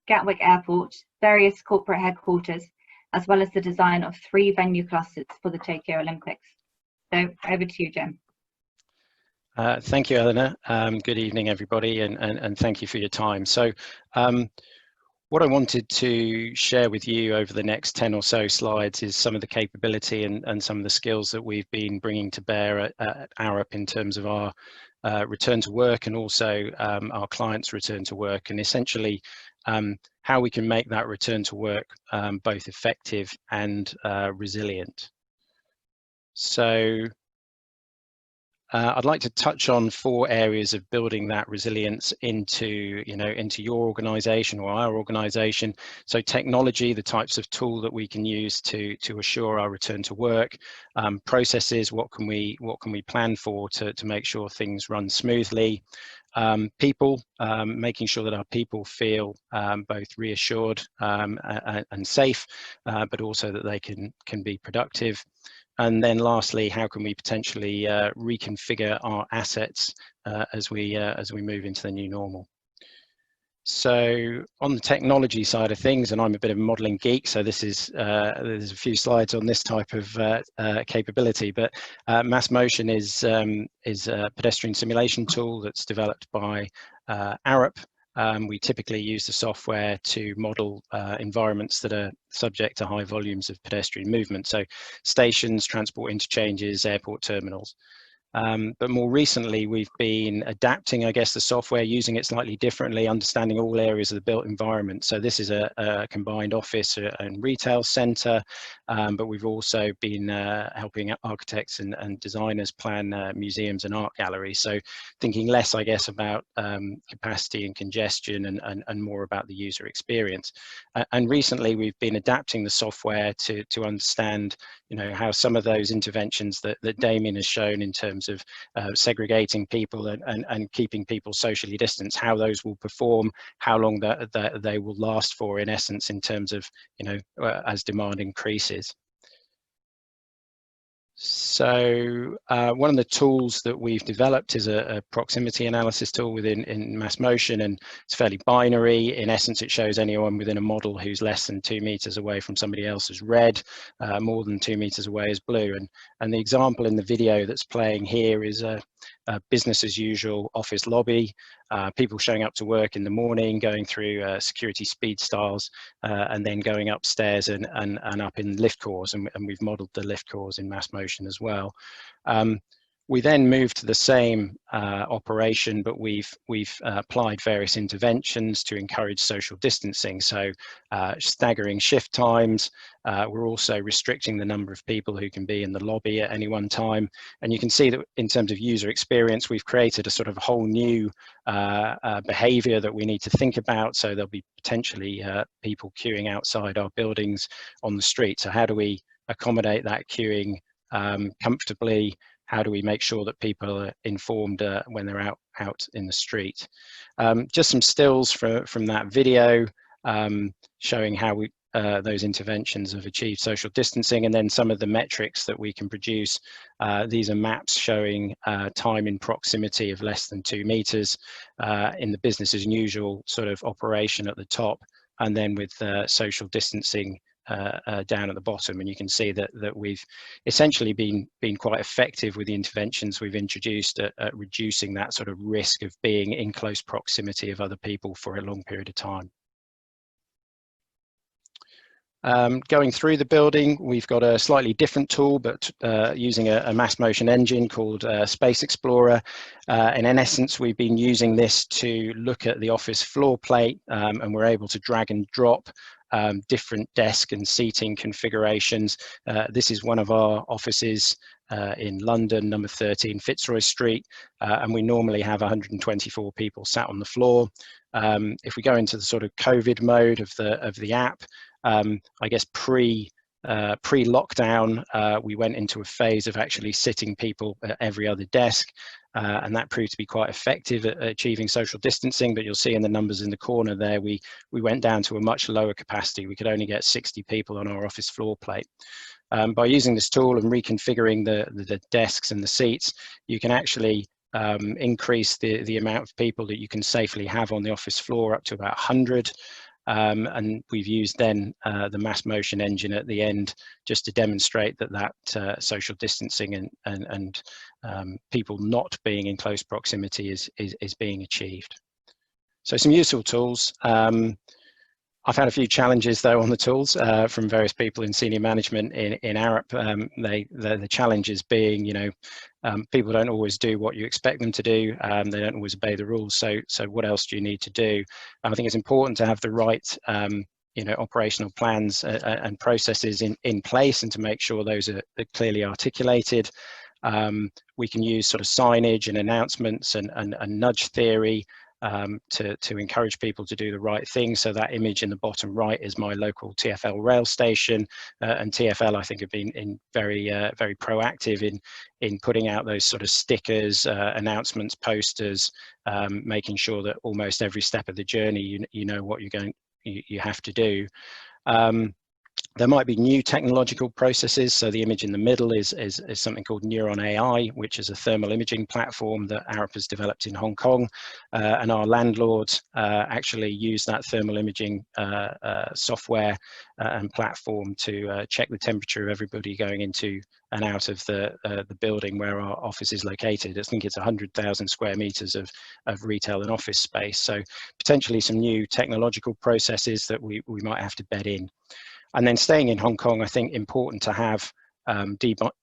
Speaker 1: Gatwick Airport, various corporate headquarters, as well as the design of 3 venue clusters for the Tokyo Olympics. So over to you, Jim.
Speaker 4: Thank you, Elinor. Good evening, everybody, and thank you for your time. So what I wanted to share with you over the next 10 or so slides is some of the capability and some of the skills that we've been bringing to bear at Arup in terms of our return to work, and also our clients' return to work, and essentially how we can make that return to work both effective and resilient. So I'd like to touch on 4 areas of building that resilience into your organization or our organization. So technology, the types of tool that we can use to assure our return to work, processes, what can we plan for to make sure things run smoothly, people, making sure that our people feel both reassured and safe, but also that they can be productive. And then lastly, how can we potentially reconfigure our assets as we move into the new normal? So on the technology side of things, and I'm a bit of a modeling geek, so this is there's a few slides on this type of capability, but Mass Motion is a pedestrian simulation tool that's developed by Arup. We typically use the software to model environments that are subject to high volumes of pedestrian movement, so stations, transport interchanges, airport terminals. But more recently, we've been adapting, I guess, the software, using it slightly differently, understanding all areas of the built environment. So this is a combined office and retail centre, but we've also been helping architects and designers plan museums and art galleries. So thinking less, I guess, about capacity and congestion and more about the user experience. And recently, we've been adapting the software to understand, how some of those interventions that Damien has shown in terms of segregating people and keeping people socially distanced, how those will perform, how long that they will last for, in essence, in terms of, as demand increases. So one of the tools that we've developed is a proximity analysis tool in Mass Motion, and it's fairly binary. In essence, it shows anyone within a model who's less than 2 meters away from somebody else as red, more than 2 meters away as blue. And the example in the video that's playing here is a business as usual office lobby, people showing up to work in the morning, going through security speed styles, and then going upstairs and up in lift cores, and we've modeled the lift cores in Mass Motion as well. We then moved to the same operation, but we've applied various interventions to encourage social distancing. So staggering shift times. We're also restricting the number of people who can be in the lobby at any one time. And you can see that in terms of user experience, we've created a sort of whole new behavior that we need to think about. So there'll be potentially people queuing outside our buildings on the street. So how do we accommodate that queuing comfortably? How do we make sure that people are informed when they're out in the street? Just some stills from that video showing how those interventions have achieved social distancing, and then some of the metrics that we can produce. These are maps showing time in proximity of less than 2 meters in the business as usual sort of operation at the top, and then with social distancing down at the bottom. And you can see that we've essentially been quite effective with the interventions we've introduced at reducing that sort of risk of being in close proximity of other people for a long period of time. Going through the building, we've got a slightly different tool, but using a mass motion engine called Space Explorer. And in essence, we've been using this to look at the office floor plate, and we're able to drag and drop different desk and seating configurations. This is one of our offices in London, number 13 Fitzroy Street, and we normally have 124 people sat on the floor. If we go into the sort of COVID mode of the app, I guess pre-lockdown, we went into a phase of actually sitting people at every other desk, and that proved to be quite effective at achieving social distancing. But you'll see in the numbers in the corner there, we went down to a much lower capacity. We could only get 60 people on our office floor plate. By using this tool and reconfiguring the desks and the seats, you can actually increase the amount of people that you can safely have on the office floor up to about 100. And we've used then the mass motion engine at the end just to demonstrate that social distancing and people not being in close proximity is being achieved. So some useful tools. I've had a few challenges though on the tools from various people in senior management in Arup. The challenges being, people don't always do what you expect them to do. They don't always obey the rules. So what else do you need to do? I think it's important to have the right, operational plans and processes in place, and to make sure those are clearly articulated. We can use sort of signage and announcements and nudge theory to encourage people to do the right thing. So that image in the bottom right is my local TfL rail station, and TfL I think have been very proactive in putting out those sort of stickers, announcements, posters, making sure that almost every step of the journey you know what you have to do. There might be new technological processes. So the image in the middle is something called Neuron Ai, which is a thermal imaging platform that Arup has developed in Hong Kong. And our landlords actually use that thermal imaging software and platform to check the temperature of everybody going into and out of the building where our office is located. I think it's 100,000 square meters of retail and office space. So potentially some new technological processes that we might have to bed in. And then staying in Hong Kong, I think important to have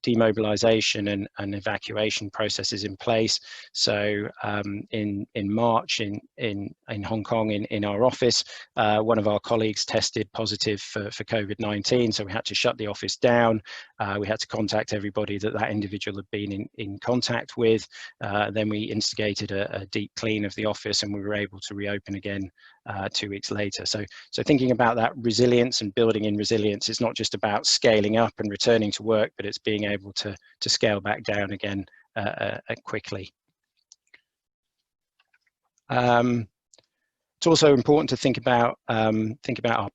Speaker 4: demobilization and evacuation processes in place. So in March in Hong Kong in our office, one of our colleagues tested positive for COVID-19, so we had to shut the office down. We had to contact everybody that individual had been in contact with. Then we instigated a deep clean of the office, and we were able to reopen again 2 weeks later. So thinking about that resilience and building in resilience, it's not just about scaling up and returning to work, but it's being able to scale back down again quickly. It's also important to think about our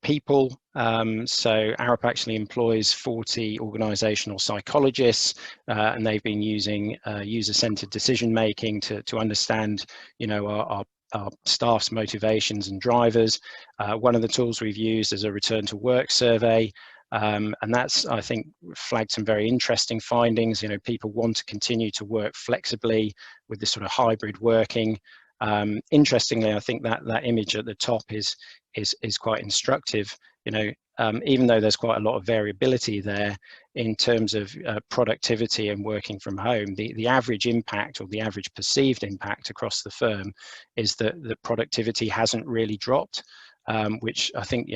Speaker 4: people. So Arup actually employs 40 organizational psychologists, and they've been using user-centered decision making to understand, our staff's motivations and drivers. One of the tools we've used is a return to work survey, and that's, I think, flagged some very interesting findings. People want to continue to work flexibly with this sort of hybrid working. Interestingly, I think that image at the top is quite instructive. Even though there's quite a lot of variability there in terms of productivity and working from home, the average impact, or the average perceived impact across the firm, is that the productivity hasn't really dropped, which I think,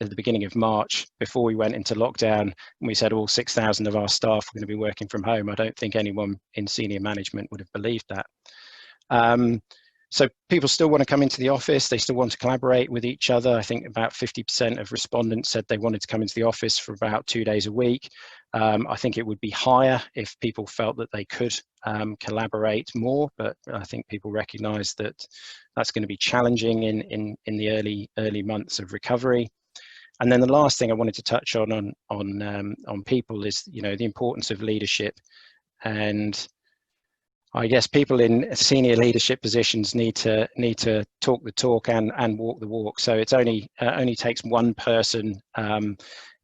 Speaker 4: at the beginning of March, before we went into lockdown, and we said all 6,000 of our staff were going to be working from home, I don't think anyone in senior management would have believed that. So people still want to come into the office, they still want to collaborate with each other. I think about 50% of respondents said they wanted to come into the office for about 2 days a week. I think it would be higher if people felt that they could collaborate more, but I think people recognise that that's going to be challenging in the early months of recovery. And then the last thing I wanted to touch on people is, the importance of leadership. And I guess people in senior leadership positions need to talk the talk and walk the walk. So it's only takes one person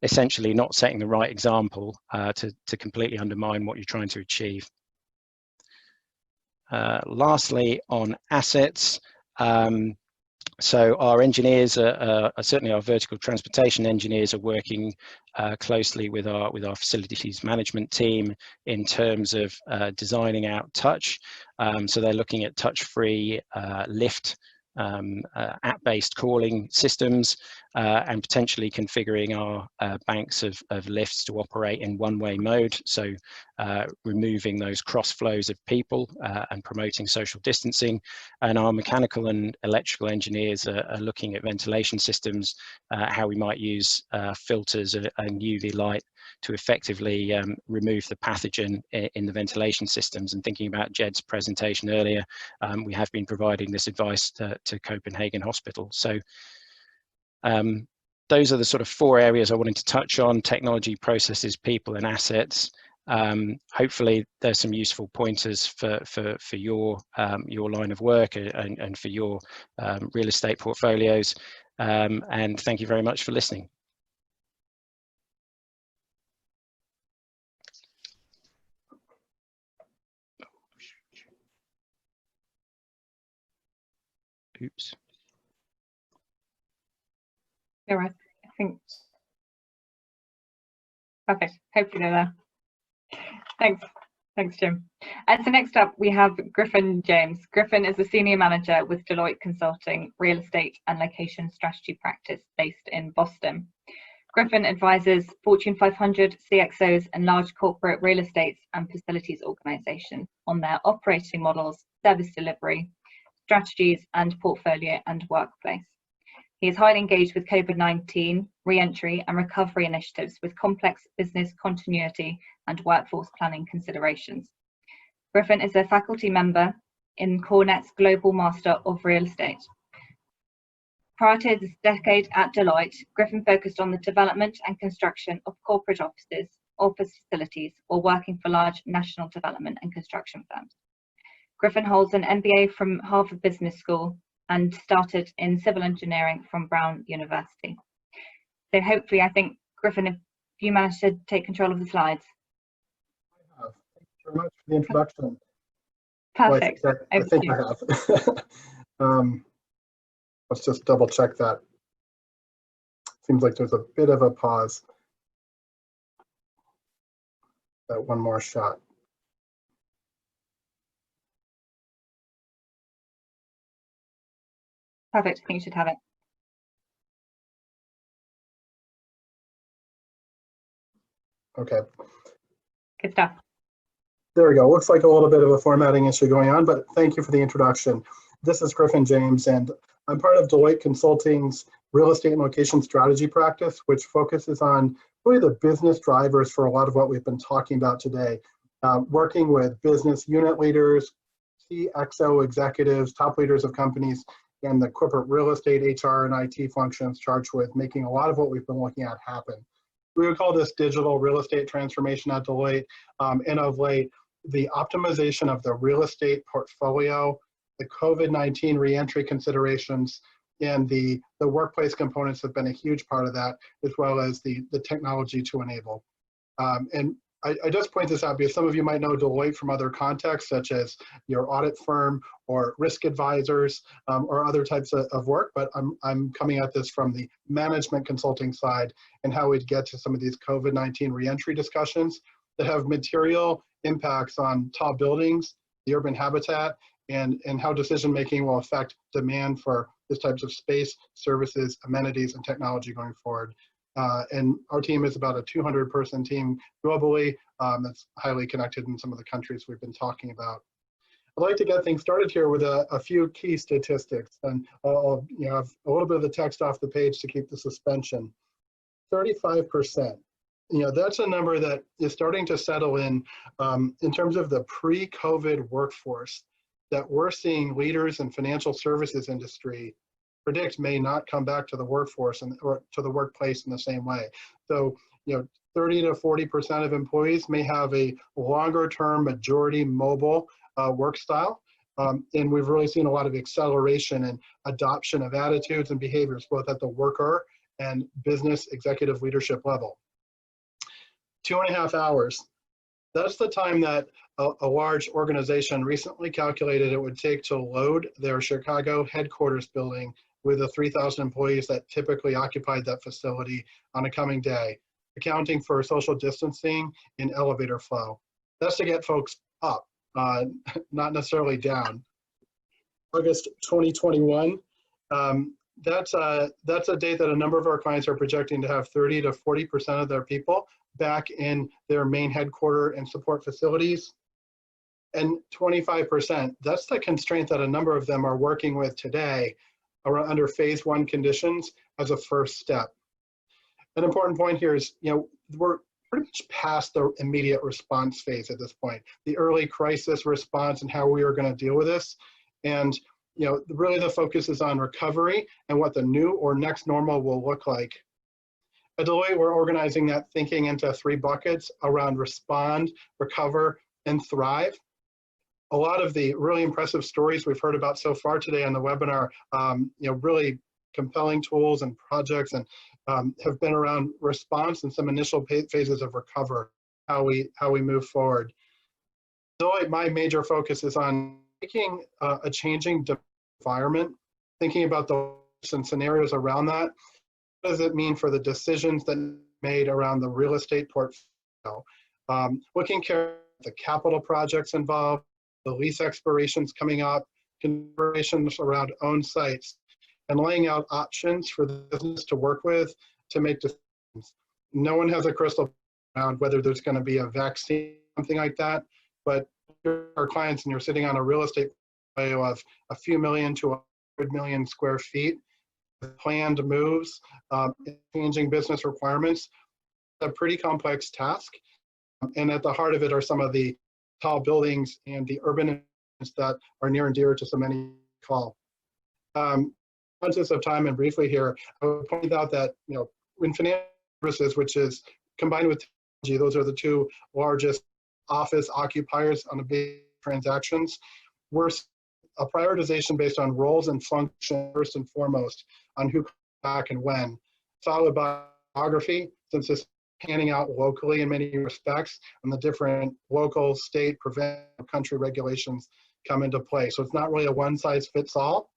Speaker 4: essentially not setting the right example to completely undermine what you're trying to achieve. Lastly, on assets. So our engineers certainly our vertical transportation engineers are working closely with our facilities management team in terms of designing out touch. So they're looking at touch-free lift app-based calling systems and potentially configuring our banks of lifts to operate in one-way mode. So removing those cross flows of people and promoting social distancing. And our mechanical and electrical engineers are looking at ventilation systems, how we might use filters and UV light to effectively remove the pathogen in the ventilation systems. And thinking about Ged's presentation earlier, we have been providing this advice to Copenhagen Hospital. So those are the sort of 4 areas I wanted to touch on: technology, processes, people, and assets. Hopefully there's some useful pointers for your line of work and for your real estate portfolios. And thank you very much for listening. Oops.
Speaker 1: All right, I think. Perfect. Hopefully they're there. Thanks, Jim. And so next up we have Griffin James. Griffin is a senior manager with Deloitte Consulting, real estate and location strategy practice based in Boston. Griffin advises Fortune 500 CXOs and large corporate real estate and facilities organizations on their operating models, service delivery, strategies, and portfolio and workplace. He is highly engaged with COVID-19, re-entry and recovery initiatives with complex business continuity and workforce planning considerations. Griffin is a faculty member in Cornet's Global Master of Real Estate. Prior to this decade at Deloitte, Griffin focused on the development and construction of corporate offices, office facilities, or working for large national development and construction firms. Griffin holds an MBA from Harvard Business School and started in civil engineering from Brown University. So hopefully, I think, Griffin, if you managed to take control of the slides.
Speaker 5: I have. Thank you very much for the introduction.
Speaker 1: Perfect.
Speaker 5: Well, I think I have. Let's just double check that. Seems like there's a bit of a pause. That one more shot.
Speaker 1: Perfect. I think you should have it.
Speaker 5: Okay.
Speaker 1: Good stuff.
Speaker 5: There we go. Looks like a little bit of a formatting issue going on, but thank you for the introduction. This is Griffin James, and I'm part of Deloitte Consulting's real estate and location strategy practice, which focuses on really the business drivers for a lot of what we've been talking about today. Working with business unit leaders, CXO executives, top leaders of companies, and the corporate real estate, HR, and IT functions charged with making a lot of what we've been looking at happen. We would call this digital real estate transformation at Deloitte, and of late, the optimization of the real estate portfolio, the COVID-19 reentry considerations, and the workplace components have been a huge part of that, as well as the technology to enable. And I just point this out because some of you might know Deloitte from other contexts, such as your audit firm or risk advisors or other types of work, but I'm coming at this from the management consulting side and how we'd get to some of these COVID-19 reentry discussions that have material impacts on tall buildings, the urban habitat, and how decision-making will affect demand for this types of space, services, amenities, and technology going forward. And our team is about a 200-person team globally that's highly connected in some of the countries we've been talking about. I'd like to get things started here with a few key statistics, and I'll have a little bit of the text off the page to keep the suspension. 35%. That's a number that is starting to settle in terms of the pre-COVID workforce that we're seeing leaders in financial services industry predict may not come back to the workforce or to the workplace in the same way. So, 30 to 40% of employees may have a longer term majority mobile work style. And we've really seen a lot of acceleration and adoption of attitudes and behaviors, both at the worker and business executive leadership level. 2.5 hours. That's the time that a large organization recently calculated it would take to load their Chicago headquarters building with the 3,000 employees that typically occupied that facility on a coming day, accounting for social distancing and elevator flow. That's to get folks up, not necessarily down. August 2021, that's a date that a number of our clients are projecting to have 30 to 40% of their people back in their main headquarter and support facilities. And 25%, that's the constraint that a number of them are working with today under phase 1 conditions as a first step. An important point here is, we're pretty much past the immediate response phase at this point, the early crisis response and how we are going to deal with this. And really the focus is on recovery and what the new or next normal will look like. At Deloitte, we're organizing that thinking into 3 buckets around respond, recover, and thrive. A lot of the really impressive stories we've heard about so far today on the webinar, really compelling tools and projects, and have been around response and some initial phases of recover, how we move forward. Deloitte, my major focus is on taking a changing environment, thinking about the scenarios around that. What does it mean for the decisions that are made around the real estate portfolio? Looking carefully at the capital projects involved, the lease expirations coming up, considerations around owned sites, and laying out options for the business to work with to make decisions. No one has a crystal ball around whether there's going to be a vaccine, something like that, but our clients, and you're sitting on a real estate portfolio of a few million to 100 million square feet, planned moves, changing business requirements, a pretty complex task. And at the heart of it are some of the tall buildings and the urban environments that are near and dear to so many call. Conscious of time and briefly here, I would point out that in financial services, which is combined with technology, those are the 2 largest office occupiers on the big transactions. We're a prioritization based on roles and function first and foremost on who comes back and when, followed by geography, since it's panning out locally in many respects, and the different local, state, provincial, country regulations come into play. So it's not really a one-size-fits-all.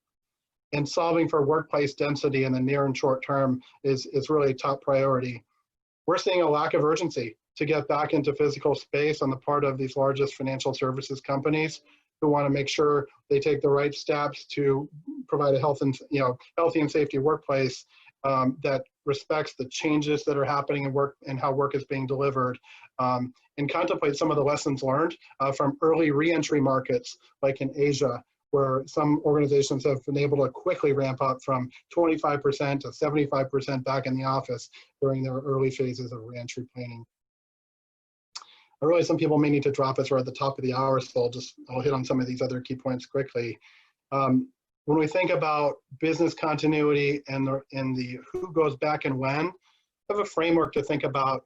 Speaker 5: And solving for workplace density in the near and short term is really a top priority. We're seeing a lack of urgency to get back into physical space on the part of these largest financial services companies who want to make sure they take the right steps to provide a healthy and safety workplace that respects the changes that are happening in work and how work is being delivered, and contemplate some of the lessons learned from early re-entry markets like in Asia, where some organizations have been able to quickly ramp up from 25% to 75% back in the office during their early phases of re-entry planning. I realize some people may need to drop us. We're at the top of the hour, so I'll hit on some of these other key points quickly. When we think about business continuity and the who goes back and when, we have a framework to think about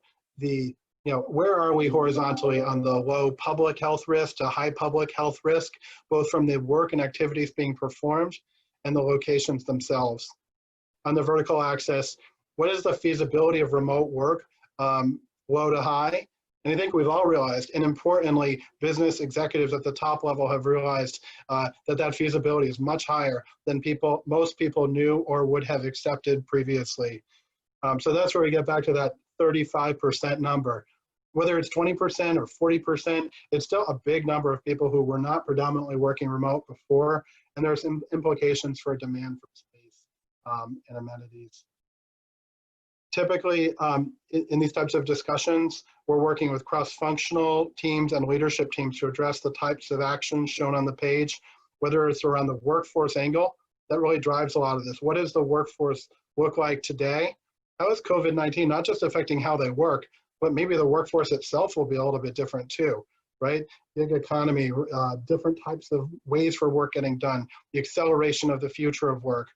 Speaker 5: where are we horizontally on the low public health risk to high public health risk, both from the work and activities being performed and the locations themselves. On the vertical axis, what is the feasibility of remote work, low to high? And I think we've all realized, and importantly, business executives at the top level have realized that feasibility is much higher than most people knew or would have accepted previously. So that's where we get back to that 35% number. Whether it's 20% or 40%, it's still a big number of people who were not predominantly working remote before, and there's some implications for demand for space and amenities. Typically, in these types of discussions, we're working with cross-functional teams and leadership teams to address the types of actions shown on the page, whether it's around the workforce angle, that really drives a lot of this. What does the workforce look like today? How is COVID-19 not just affecting how they work, but maybe the workforce itself will be a little bit different too, right? Gig economy, different types of ways for work getting done, the acceleration of the future of work.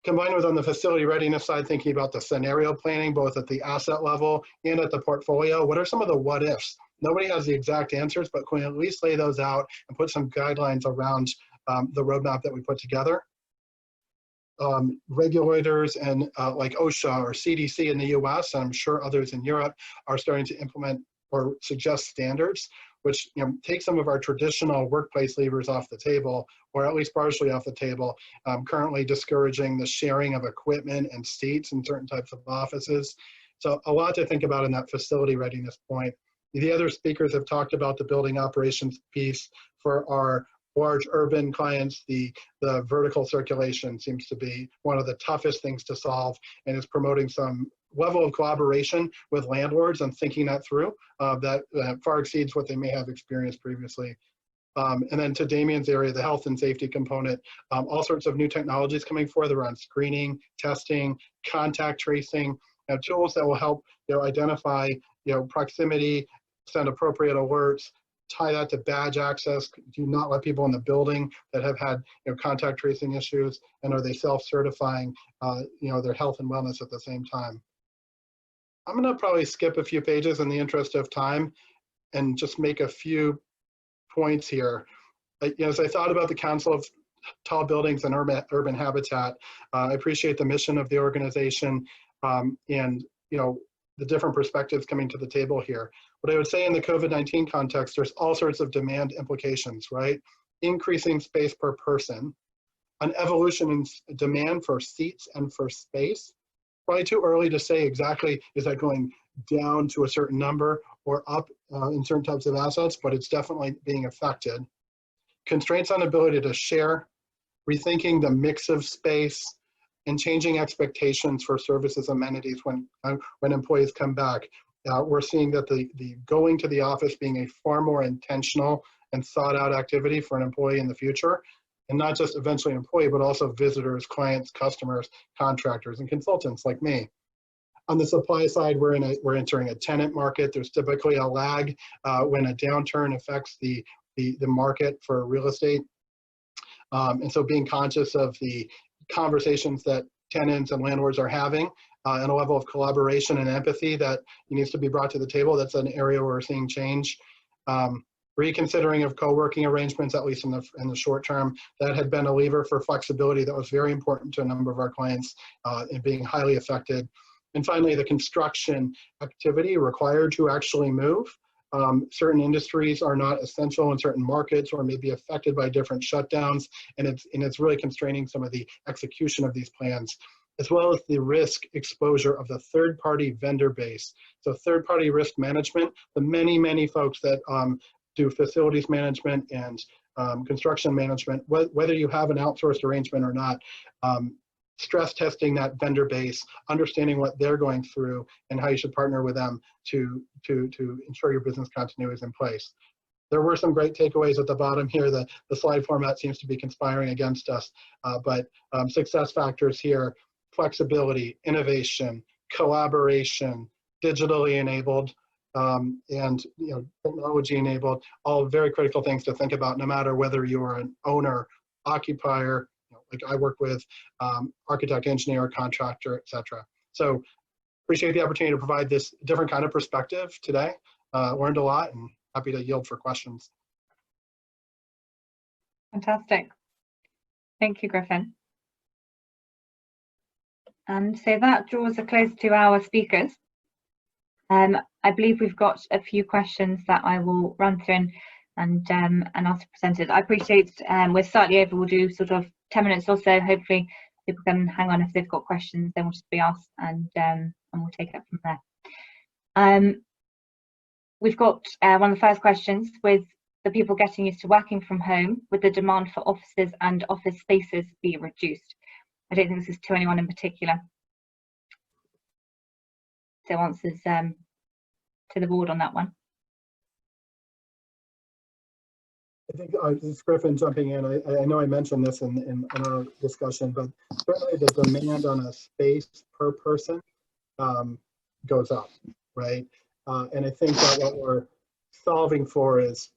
Speaker 5: Combined with on the facility readiness side, thinking about the scenario planning, both at the asset level and at the portfolio. What are some of the what ifs? Nobody has the exact answers, but can we at least lay those out and put some guidelines around the roadmap that we put together? Regulators and like OSHA or CDC in the US, and I'm sure others in Europe, are starting to implement or suggest standards, which take some of our traditional workplace levers off the table, or at least partially off the table, currently discouraging the sharing of equipment and seats in certain types of offices. So a lot to think about in that facility readiness point. The other speakers have talked about the building operations piece for our large urban clients. The vertical circulation seems to be one of the toughest things to solve, and is promoting some level of collaboration with landlords and thinking that through that far exceeds what they may have experienced previously. And then to Damien's area, the health and safety component, all sorts of new technologies coming forth around screening, testing, contact tracing, tools that will help identify proximity, send appropriate alerts, tie that to badge access. Do not let people in the building that have had contact tracing issues, and are they self-certifying their health and wellness at the same time. I'm going to probably skip a few pages in the interest of time and just make a few points here. As I thought about the Council of Tall Buildings and Urban Habitat, I appreciate the mission of the organization and the different perspectives coming to the table here. What I would say in the COVID-19 context, there's all sorts of demand implications, right? Increasing space per person, an evolution in demand for seats and for space. Probably too early to say exactly, is that going down to a certain number or up in certain types of assets, but it's definitely being affected. Constraints on ability to share, rethinking the mix of space, and changing expectations for services amenities when employees come back. We're seeing that the going to the office being a far more intentional and thought out activity for an employee in the future, and not just eventually an employee, but also visitors, clients, customers, contractors, and consultants like me. On the supply side, we're entering a tenant market. There's typically a lag when a downturn affects the market for real estate. And so being conscious of the conversations that tenants and landlords are having and a level of collaboration and empathy that needs to be brought to the table. That's an area where we're seeing change. Reconsidering of co-working arrangements, at least in the short term, that had been a lever for flexibility that was very important to a number of our clients in being highly affected. And finally, the construction activity required to actually move. Certain industries are not essential in certain markets or may be affected by different shutdowns, and it's really constraining some of the execution of these plans, as well as the risk exposure of the third-party vendor base. So third-party risk management, the many folks that do facilities management and construction management, whether you have an outsourced arrangement or not, stress testing that vendor base, understanding what they're going through and how you should partner with them to ensure your business continuity is in place. There were some great takeaways at the bottom here. The slide format seems to be conspiring against us, but success factors here: flexibility, innovation, collaboration, digitally enabled, and technology enabled, all very critical things to think about, no matter whether you're an owner, occupier, like I work with, architect, engineer, contractor, etc. So appreciate the opportunity to provide this different kind of perspective today. Learned a lot and happy to yield for questions.
Speaker 1: Fantastic. Thank you, Griffin. And so that draws a close to our speakers. I believe we've got a few questions that I will run through and ask presented. I appreciate we're slightly over. We'll do sort of 10 minutes or so. Hopefully people can hang on if they've got questions, then will just be asked, and we'll take it from there. We've got one of the first questions: with the people getting used to working from home, would the demand for offices and office spaces be reduced? I don't think this is to anyone in particular. So answers to the board on that one.
Speaker 5: I think this is Griffin jumping in. I know I mentioned this in our discussion, but certainly the demand on a space per person goes up, right? And I think that what we're solving for is,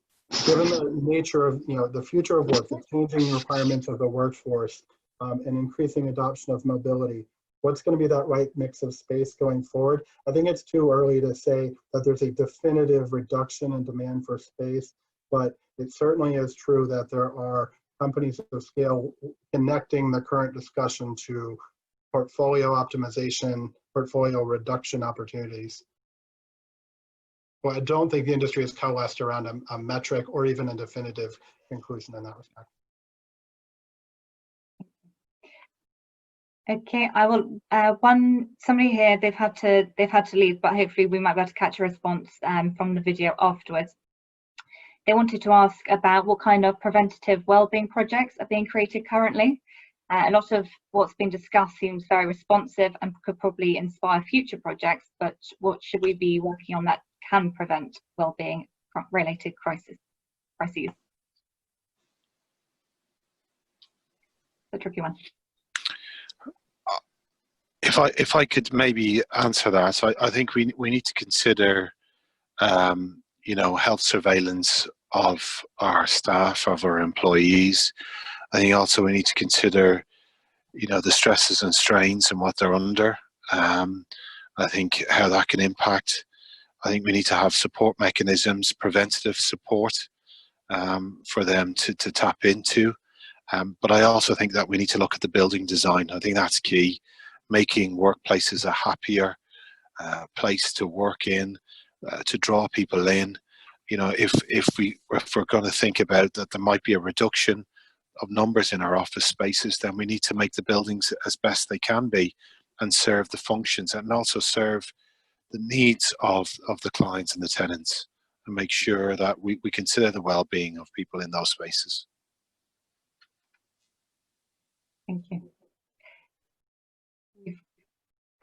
Speaker 5: given the nature of the future of work, the changing requirements of the workforce, and increasing adoption of mobility. What's going to be that right mix of space going forward? I think it's too early to say that there's a definitive reduction in demand for space, but it certainly is true that there are companies of scale connecting the current discussion to portfolio optimization, portfolio reduction opportunities. Well, I don't think the industry has coalesced around a metric or even a definitive conclusion in that respect.
Speaker 1: Okay, I will. Somebody here, they've had to leave, but hopefully we might be able to catch a response from the video afterwards. They wanted to ask about what kind of preventative wellbeing projects are being created currently. A lot of what's been discussed seems very responsive and could probably inspire future projects, but what should we be working on that can prevent wellbeing related crises? It's a tricky one.
Speaker 3: If I could maybe answer that, so I think we need to consider you know, health surveillance of our staff, of our employees. I think also we need to consider, you know, the stresses and strains and what they're under. I think how that can impact. I think we need to have support mechanisms, preventative support for them to tap into. But I also think that we need to look at the building design. I think that's key, making workplaces a happier place to work in, to draw people in. You know, if we're going to think about that there might be a reduction of numbers in our office spaces, then we need to make the buildings as best they can be and serve the functions and also serve the needs of the clients and the tenants, and make sure that we consider the well-being of people in those spaces.
Speaker 1: Thank you. We've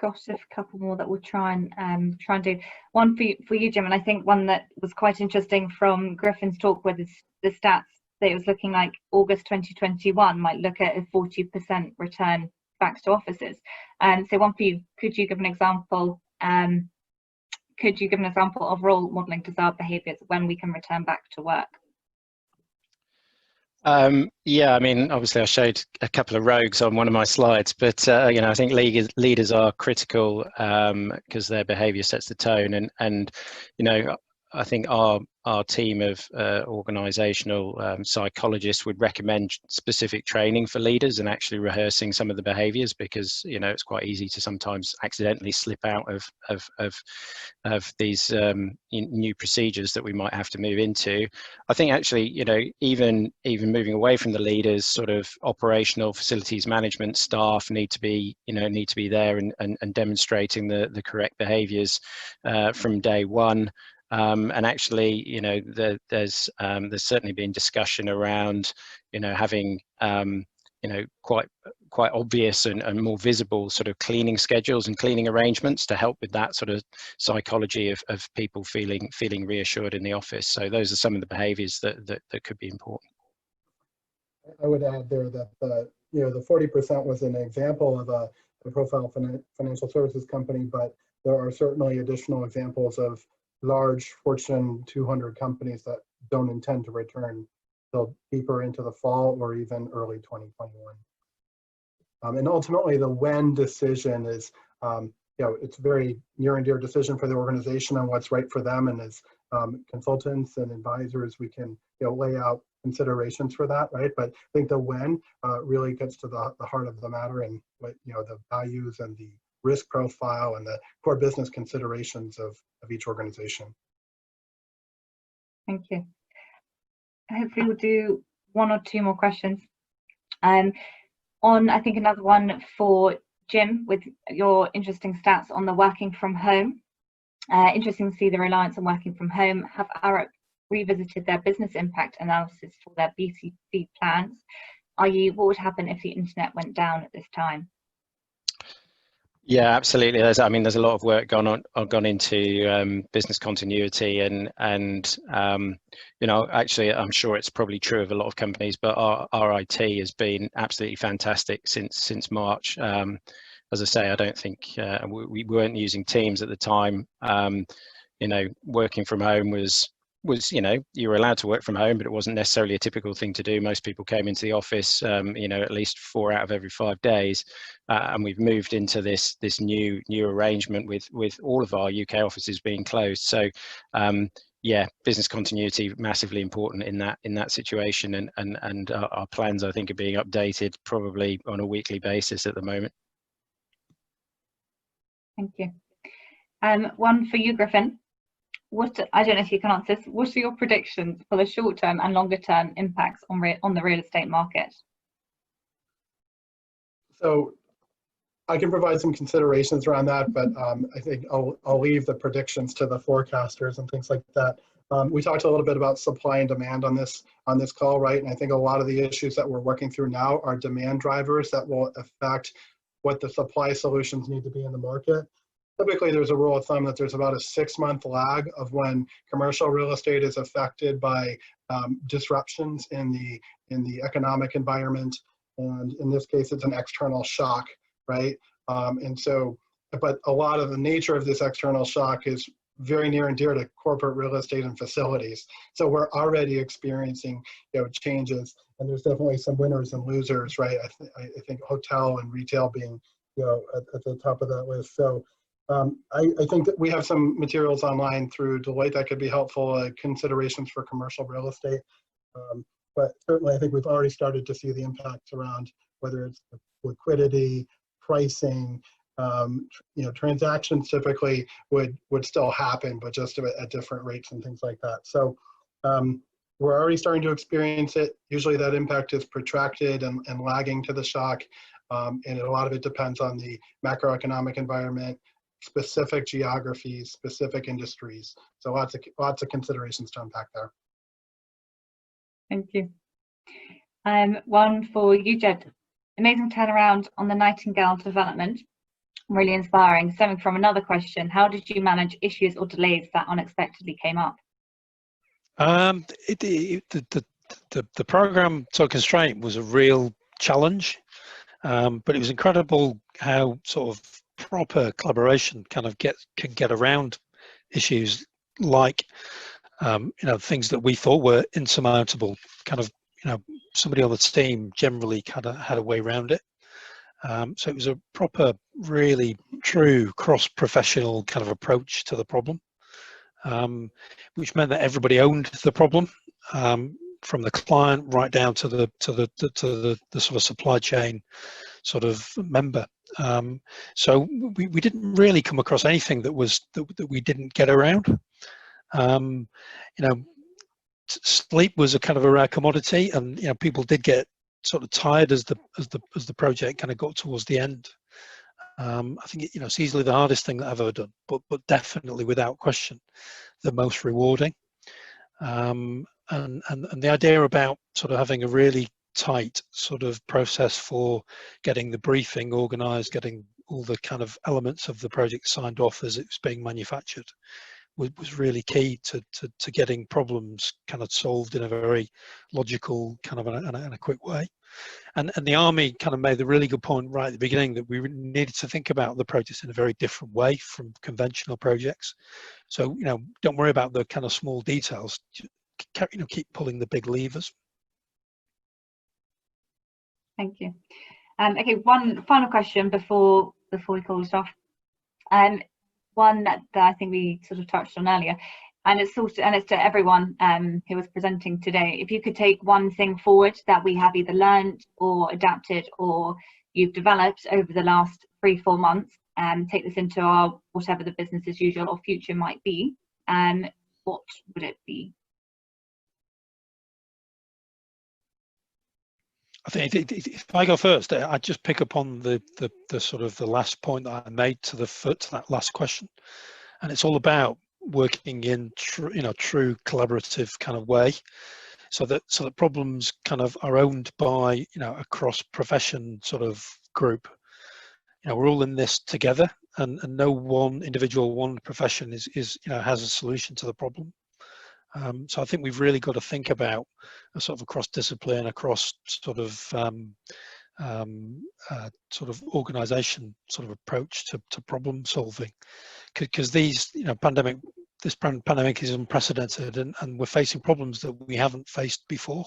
Speaker 1: got a couple more that we'll try and do. One for you, Jim, and I think one that was quite interesting from Griffin's talk with the stats that it was looking like August 2021 might look at a 40% return back to offices. And so one for you, could you give an example? Could you give an example of role modelling desired behaviours when we can return back to work?
Speaker 4: Yeah, I mean, obviously I showed a couple of rogues on one of my slides, but you know, I think leaders are critical because their behaviour sets the tone, and you know, I think our team of organisational psychologists would recommend specific training for leaders and actually rehearsing some of the behaviours, because you know, it's quite easy to sometimes accidentally slip out of these new procedures that we might have to move into. I think actually, you know, even moving away from the leaders, sort of operational facilities management staff need to be there and demonstrating the correct behaviours from day one. And actually, you know, there's certainly been discussion around, you know, having you know, quite obvious and more visible sort of cleaning schedules and cleaning arrangements to help with that sort of psychology of people feeling reassured in the office. So those are some of the behaviours that could be important.
Speaker 5: I would add there that you know, the 40% was an example of a profile financial services company, but there are certainly additional examples of large Fortune 200 companies that don't intend to return till deeper into the fall or even early 2021. And ultimately, the when decision is, you know, it's a very near and dear decision for the organization on what's right for them. And as consultants and advisors, we can, you know, lay out considerations for that, right? But I think the when really gets to the heart of the matter, and what, you know, the values and the risk profile and the core business considerations of each organization.
Speaker 1: Thank you. Hopefully we'll do one or two more questions. On, I think, another one for Jim, with your interesting stats on the working from home. Interesting to see the reliance on working from home. Have Arup revisited their business impact analysis for their BCC plans, i.e. what would happen if the internet went down at this time?
Speaker 4: Yeah, absolutely. There's a lot of work gone into business continuity, and you know, actually, I'm sure it's probably true of a lot of companies, but our IT has been absolutely fantastic since March. As I say, I don't think we weren't using Teams at the time. You know, working from home was was, you know, you were allowed to work from home, but it wasn't necessarily a typical thing to do. Most people came into the office, you know, at least 4 out of every 5 days, and we've moved into this new arrangement with all of our UK offices being closed. So yeah, business continuity massively important in that situation, and our plans, I think, are being updated probably on a weekly basis at the moment.
Speaker 1: Thank you. One for you, Griffin. I don't know if you can answer this. What are your predictions for the short-term and longer-term impacts on the real estate market?
Speaker 5: So I can provide some considerations around that, but I think I'll leave the predictions to the forecasters and things like that. We talked a little bit about supply and demand on this call, right? And I think a lot of the issues that we're working through now are demand drivers that will affect what the supply solutions need to be in the market. Typically, there's a rule of thumb that there's about a 6-month lag of when commercial real estate is affected by disruptions in the economic environment, and in this case, it's an external shock, right? And so, but a lot of the nature of this external shock is very near and dear to corporate real estate and facilities. So we're already experiencing, you know, changes, and there's definitely some winners and losers, right? I think hotel and retail being, you know, at the top of that list. So. I think that we have some materials online through Deloitte that could be helpful, considerations for commercial real estate. But certainly I think we've already started to see the impacts around whether it's liquidity, pricing, you know, transactions typically would still happen, but just at different rates and things like that. So we're already starting to experience it. Usually that impact is protracted and lagging to the shock. And a lot of it depends on the macroeconomic environment, specific geographies, specific industries. So lots of considerations to unpack there.
Speaker 1: Thank you. One for you, Ged. Amazing turnaround on the Nightingale development. Really inspiring. Stemming from another question, how did you manage issues or delays that unexpectedly came up?
Speaker 2: The program to constraint was a real challenge, but it was incredible how sort of proper collaboration kind of can get around issues like you know, things that we thought were insurmountable. Kind of, you know, somebody on the team generally kind of had a way around it. So it was a proper, really true cross-professional kind of approach to the problem, which meant that everybody owned the problem, from the client right down to the sort of supply chain sort of member. So we didn't really come across anything that we didn't get around. You know, sleep was a kind of a rare commodity, and you know, people did get sort of tired as the project kind of got towards the end. I think you know, it's easily the hardest thing that I've ever done, but definitely without question the most rewarding. And the idea about sort of having a really tight sort of process for getting the briefing organized, getting all the kind of elements of the project signed off as it was being manufactured was really key to getting problems kind of solved in a very logical kind of and a quick way. And the Army kind of made the really good point right at the beginning that we needed to think about the projects in a very different way from conventional projects. So, you know, don't worry about the kind of small details, you know, keep pulling the big levers.
Speaker 1: Thank you. Okay, one final question before we call it off. One that I think we sort of touched on earlier, and it's to everyone who was presenting today. If you could take one thing forward that we have either learned or adapted or you've developed over the last 3-4 months, and take this into our whatever the business as usual or future might be, what would it be?
Speaker 2: I think if I go first, I'd just pick up on the sort of the last point that I made to that last question, and it's all about working in true collaborative kind of way, so that problems kind of are owned by, you know, a cross profession sort of group. You know, we're all in this together, and no one individual, one profession is you know, has a solution to the problem. So I think we've really got to think about a sort of a cross-discipline, across sort of organisation sort of approach to problem solving, because these, you know, pandemic this pandemic is unprecedented, and we're facing problems that we haven't faced before,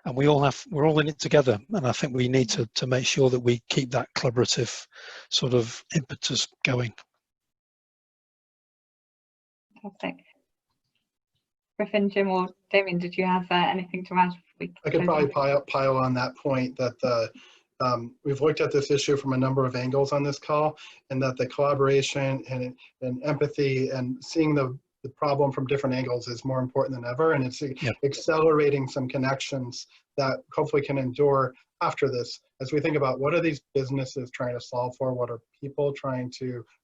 Speaker 2: and we're all in it together. And I think we need to make sure that we keep that collaborative sort of impetus going.
Speaker 1: Fantastic. Griffin, Jim, or Damien, did you have anything to add?
Speaker 5: I could probably pile on that point that we've looked at this issue from a number of angles on this call, and that the collaboration and empathy and seeing the problem from different angles is more important than ever. And it's accelerating some connections that hopefully can endure after this, as we think about what are these businesses trying to solve for, what are people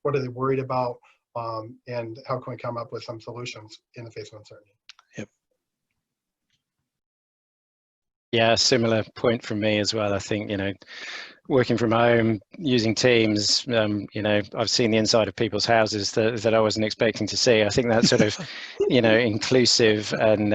Speaker 5: what are they worried about, and how can we come up with some solutions in the face of uncertainty.
Speaker 2: Yep.
Speaker 4: Yeah, similar point from me as well. I think, working from home, using Teams, I've seen the inside of people's houses that I wasn't expecting to see. I think that sort of, inclusive and,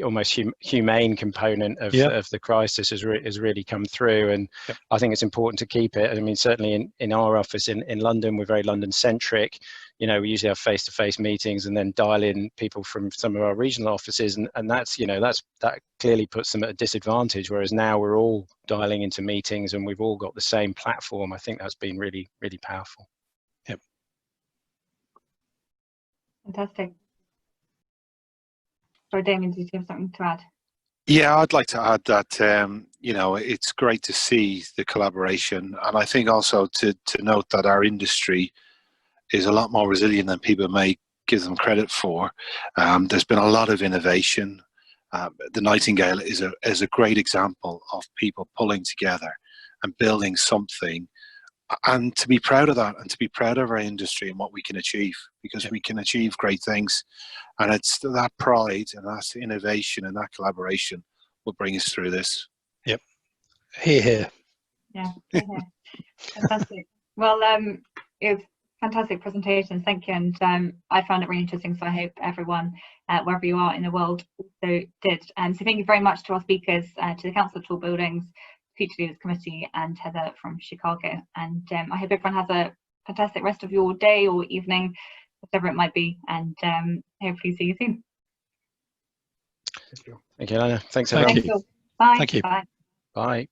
Speaker 4: almost humane component of the crisis has really come through. And I think it's important to keep it. I mean, certainly in our office in London, we're very London-centric. We usually have face-to-face meetings and then dial in people from some of our regional offices, and that clearly puts them at a disadvantage. Whereas now we're all dialing into meetings and we've all got the same platform. I think that's been really, really powerful.
Speaker 2: Yep.
Speaker 1: Fantastic. So, Damien, did you have something to add?
Speaker 3: Yeah, I'd like to add that it's great to see the collaboration, and I think also to note that our industry is a lot more resilient than people may give them credit for. There's been a lot of innovation. The Nightingale is a great example of people pulling together and building something, and to be proud of that, and to be proud of our industry and what we can achieve, because we can achieve great things, and it's that pride and that innovation and that collaboration will bring us through this.
Speaker 2: Yep. Hear, hear.
Speaker 1: Yeah, hear, hear. Fantastic. Well, it was fantastic presentation, thank you, and I found it really interesting, so I hope everyone wherever you are in the world also did. So thank you very much to our speakers, to the Council of Tall Buildings, Future Leaders Committee, and Heather from Chicago, and I hope everyone has a fantastic rest of your day or evening, whatever it might be, and hopefully see you soon.
Speaker 5: Thank you.
Speaker 4: Thank you, Elinor. Thanks, everyone.
Speaker 2: Thank you.
Speaker 1: Bye.
Speaker 2: Thank you.
Speaker 1: Bye.
Speaker 4: Bye.